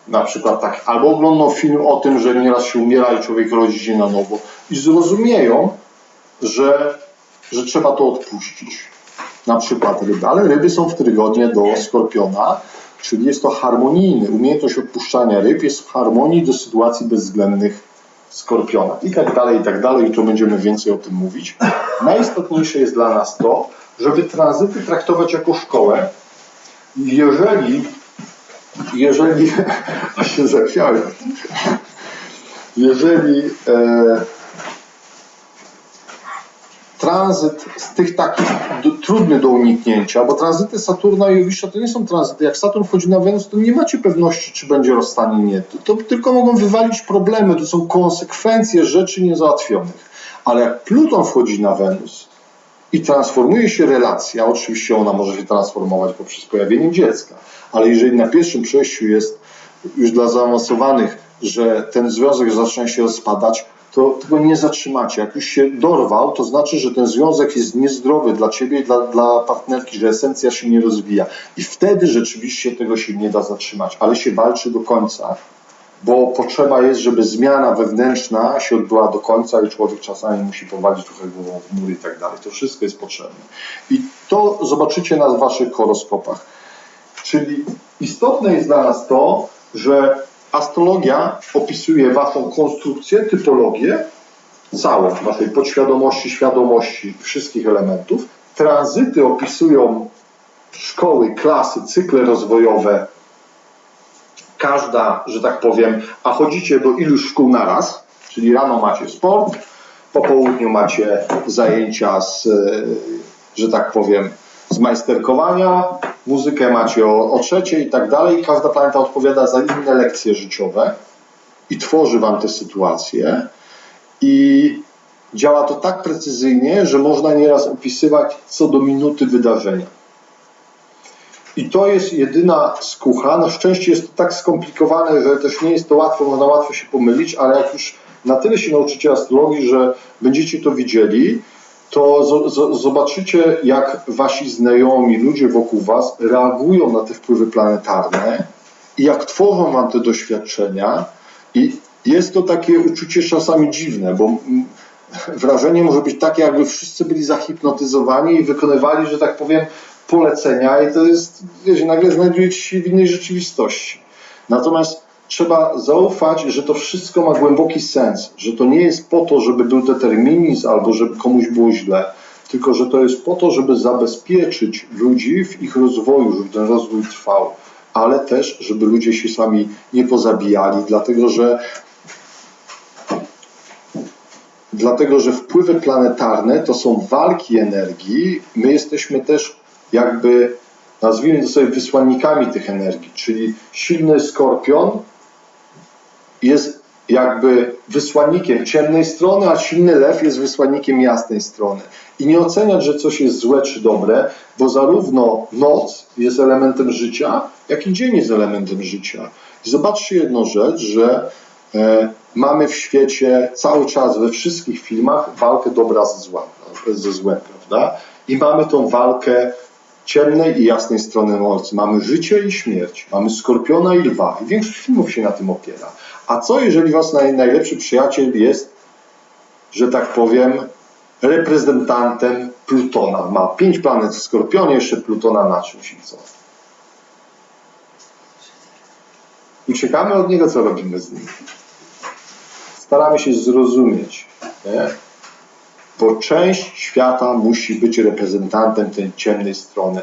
Na przykład tak, albo oglądną film o tym, że nieraz się umiera i człowiek rodzi się na nowo i zrozumieją, że trzeba to odpuścić. Na przykład ryby. Ale ryby są w trygonie do Skorpiona, czyli jest to harmonijny. Umiejętność odpuszczania ryb jest w harmonii do sytuacji bezwzględnych Skorpiona. I tak dalej, i tak dalej. Jutro będziemy więcej o tym mówić. Najistotniejsze jest dla nas to, żeby tranzyty traktować jako szkołę. Jeżeli a się zachwiałem, jeżeli tranzyt z tych takich trudny do uniknięcia, bo tranzyty Saturna i Jowisza to nie są tranzyty. Jak Saturn wchodzi na Wenus, to nie macie pewności, czy będzie rozstanie, nie. To tylko mogą wywalić problemy, to są konsekwencje rzeczy niezałatwionych. Ale jak Pluton wchodzi na Wenus i transformuje się relacja, oczywiście ona może się transformować poprzez pojawienie dziecka, ale jeżeli na pierwszym przejściu jest już dla zaawansowanych, że ten związek zaczyna się rozpadać, to tego nie zatrzymacie. Jak już się dorwał, to znaczy, że ten związek jest niezdrowy dla ciebie i dla partnerki, że esencja się nie rozwija. I wtedy rzeczywiście tego się nie da zatrzymać, ale się walczy do końca, bo potrzeba jest, żeby zmiana wewnętrzna się odbyła do końca i człowiek czasami musi powalić trochę głową w mur i tak dalej. To wszystko jest potrzebne. I to zobaczycie na waszych horoskopach. Czyli istotne jest dla nas to, że astrologia opisuje waszą konstrukcję, typologię, całą waszej podświadomości, świadomości, wszystkich elementów. Tranzyty opisują szkoły, klasy, cykle rozwojowe. Każda, że tak powiem, a chodzicie do iluś szkół naraz, czyli rano macie sport, po południu macie zajęcia z, że tak powiem, z majsterkowania, muzykę macie o 3:00 i tak dalej. Każda planeta odpowiada za inne lekcje życiowe i tworzy wam te sytuacje. I działa to tak precyzyjnie, że można nieraz opisywać co do minuty wydarzenia. I to jest jedyna skucha. Na szczęście jest to tak skomplikowane, że też nie jest to łatwo, można łatwo się pomylić, ale jak już na tyle się nauczycie astrologii, że będziecie to widzieli, to zobaczycie, jak wasi znajomi, ludzie wokół was reagują na te wpływy planetarne i jak tworzą wam te doświadczenia. I jest to takie uczucie czasami dziwne, bo wrażenie może być takie, jakby wszyscy byli zahipnotyzowani i wykonywali, że tak powiem, polecenia i to jest, wiecie, nagle znajdujecie się w innej rzeczywistości. Natomiast trzeba zaufać, że to wszystko ma głęboki sens, że to nie jest po to, żeby był determinizm albo żeby komuś było źle, tylko że to jest po to, żeby zabezpieczyć ludzi w ich rozwoju, żeby ten rozwój trwał, ale też, żeby ludzie się sami nie pozabijali, dlatego że wpływy planetarne to są walki energii, my jesteśmy też jakby, nazwijmy to sobie, wysłannikami tych energii, czyli silny skorpion jest jakby wysłannikiem ciemnej strony, a silny lew jest wysłannikiem jasnej strony. I nie oceniać, że coś jest złe czy dobre, bo zarówno noc jest elementem życia, jak i dzień jest elementem życia. I zobaczcie jedną rzecz, że mamy w świecie cały czas we wszystkich filmach walkę dobra ze złem, prawda? I mamy tą walkę ciemnej i jasnej strony mocy. Mamy życie i śmierć. Mamy skorpiona i lwa. I większość filmów się na tym opiera. A co jeżeli wasz najlepszy przyjaciel jest, że tak powiem, reprezentantem Plutona? Ma 5 planet w Skorpionie, jeszcze Plutona na czymś i co? Uciekamy od niego, co robimy z nim? Staramy się zrozumieć, nie? Bo część świata musi być reprezentantem tej ciemnej strony.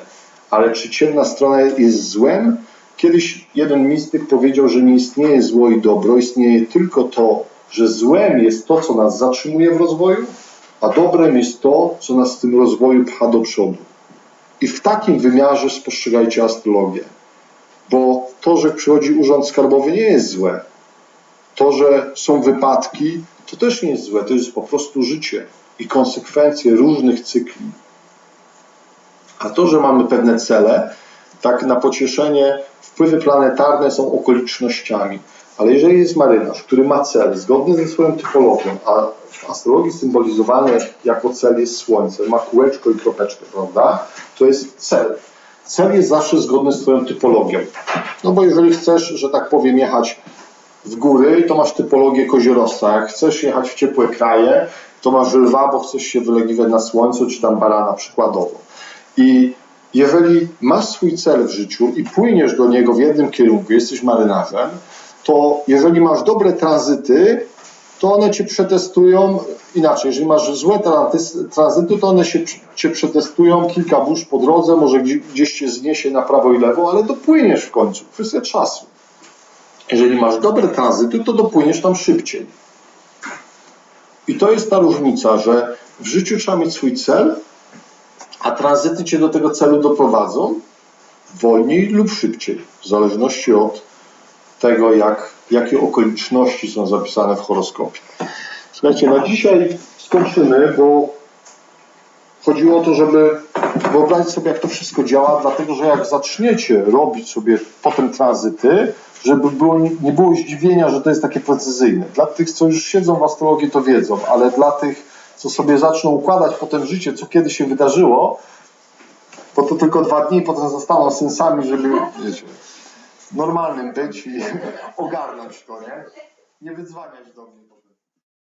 Ale czy ciemna strona jest złem? Kiedyś jeden mistyk powiedział, że nie istnieje zło i dobro, istnieje tylko to, że złem jest to, co nas zatrzymuje w rozwoju, a dobrem jest to, co nas w tym rozwoju pcha do przodu. I w takim wymiarze spostrzegajcie astrologię. Bo to, że przychodzi urząd skarbowy, nie jest złe. To, że są wypadki, to też nie jest złe, to jest po prostu życie i konsekwencje różnych cykli. A to, że mamy pewne cele, tak na pocieszenie, wpływy planetarne są okolicznościami. Ale jeżeli jest marynarz, który ma cel zgodny ze swoją typologią, a w astrologii symbolizowane jako cel jest słońce, ma kółeczko i kropeczkę, prawda? To jest cel. Cel jest zawsze zgodny z twoją typologią. No bo jeżeli chcesz, że tak powiem, jechać w góry, to masz typologię koziorożca. Jak chcesz jechać w ciepłe kraje, to masz lwa, bo chcesz się wylegiwać na słońcu, czy tam barana przykładowo. I jeżeli masz swój cel w życiu i płyniesz do niego w jednym kierunku, jesteś marynarzem, to jeżeli masz dobre tranzyty, to one cię przetestują inaczej. Jeżeli masz złe tranzyty, to one cię przetestują, kilka burz po drodze, może gdzieś cię zniesie na prawo i lewo, ale dopłyniesz w końcu. Kwestia czasu. Jeżeli masz dobre tranzyty, to dopłyniesz tam szybciej. I to jest ta różnica, że w życiu trzeba mieć swój cel, a tranzyty cię do tego celu doprowadzą wolniej lub szybciej, w zależności od tego, jakie okoliczności są zapisane w horoskopie. Słuchajcie, na dzisiaj skończymy, bo chodziło o to, żeby wyobrazić sobie, jak to wszystko działa, dlatego że jak zaczniecie robić sobie potem tranzyty, żeby nie było zdziwienia, że to jest takie precyzyjne. Dla tych, co już siedzą w astrologii, to wiedzą, ale dla tych, co sobie zaczną układać potem życie, co kiedy się wydarzyło, bo to tylko 2 dni, potem zostaną sensami, żeby, wiecie, normalnym być i ogarnąć to, nie? Nie wydzwaniać do mnie.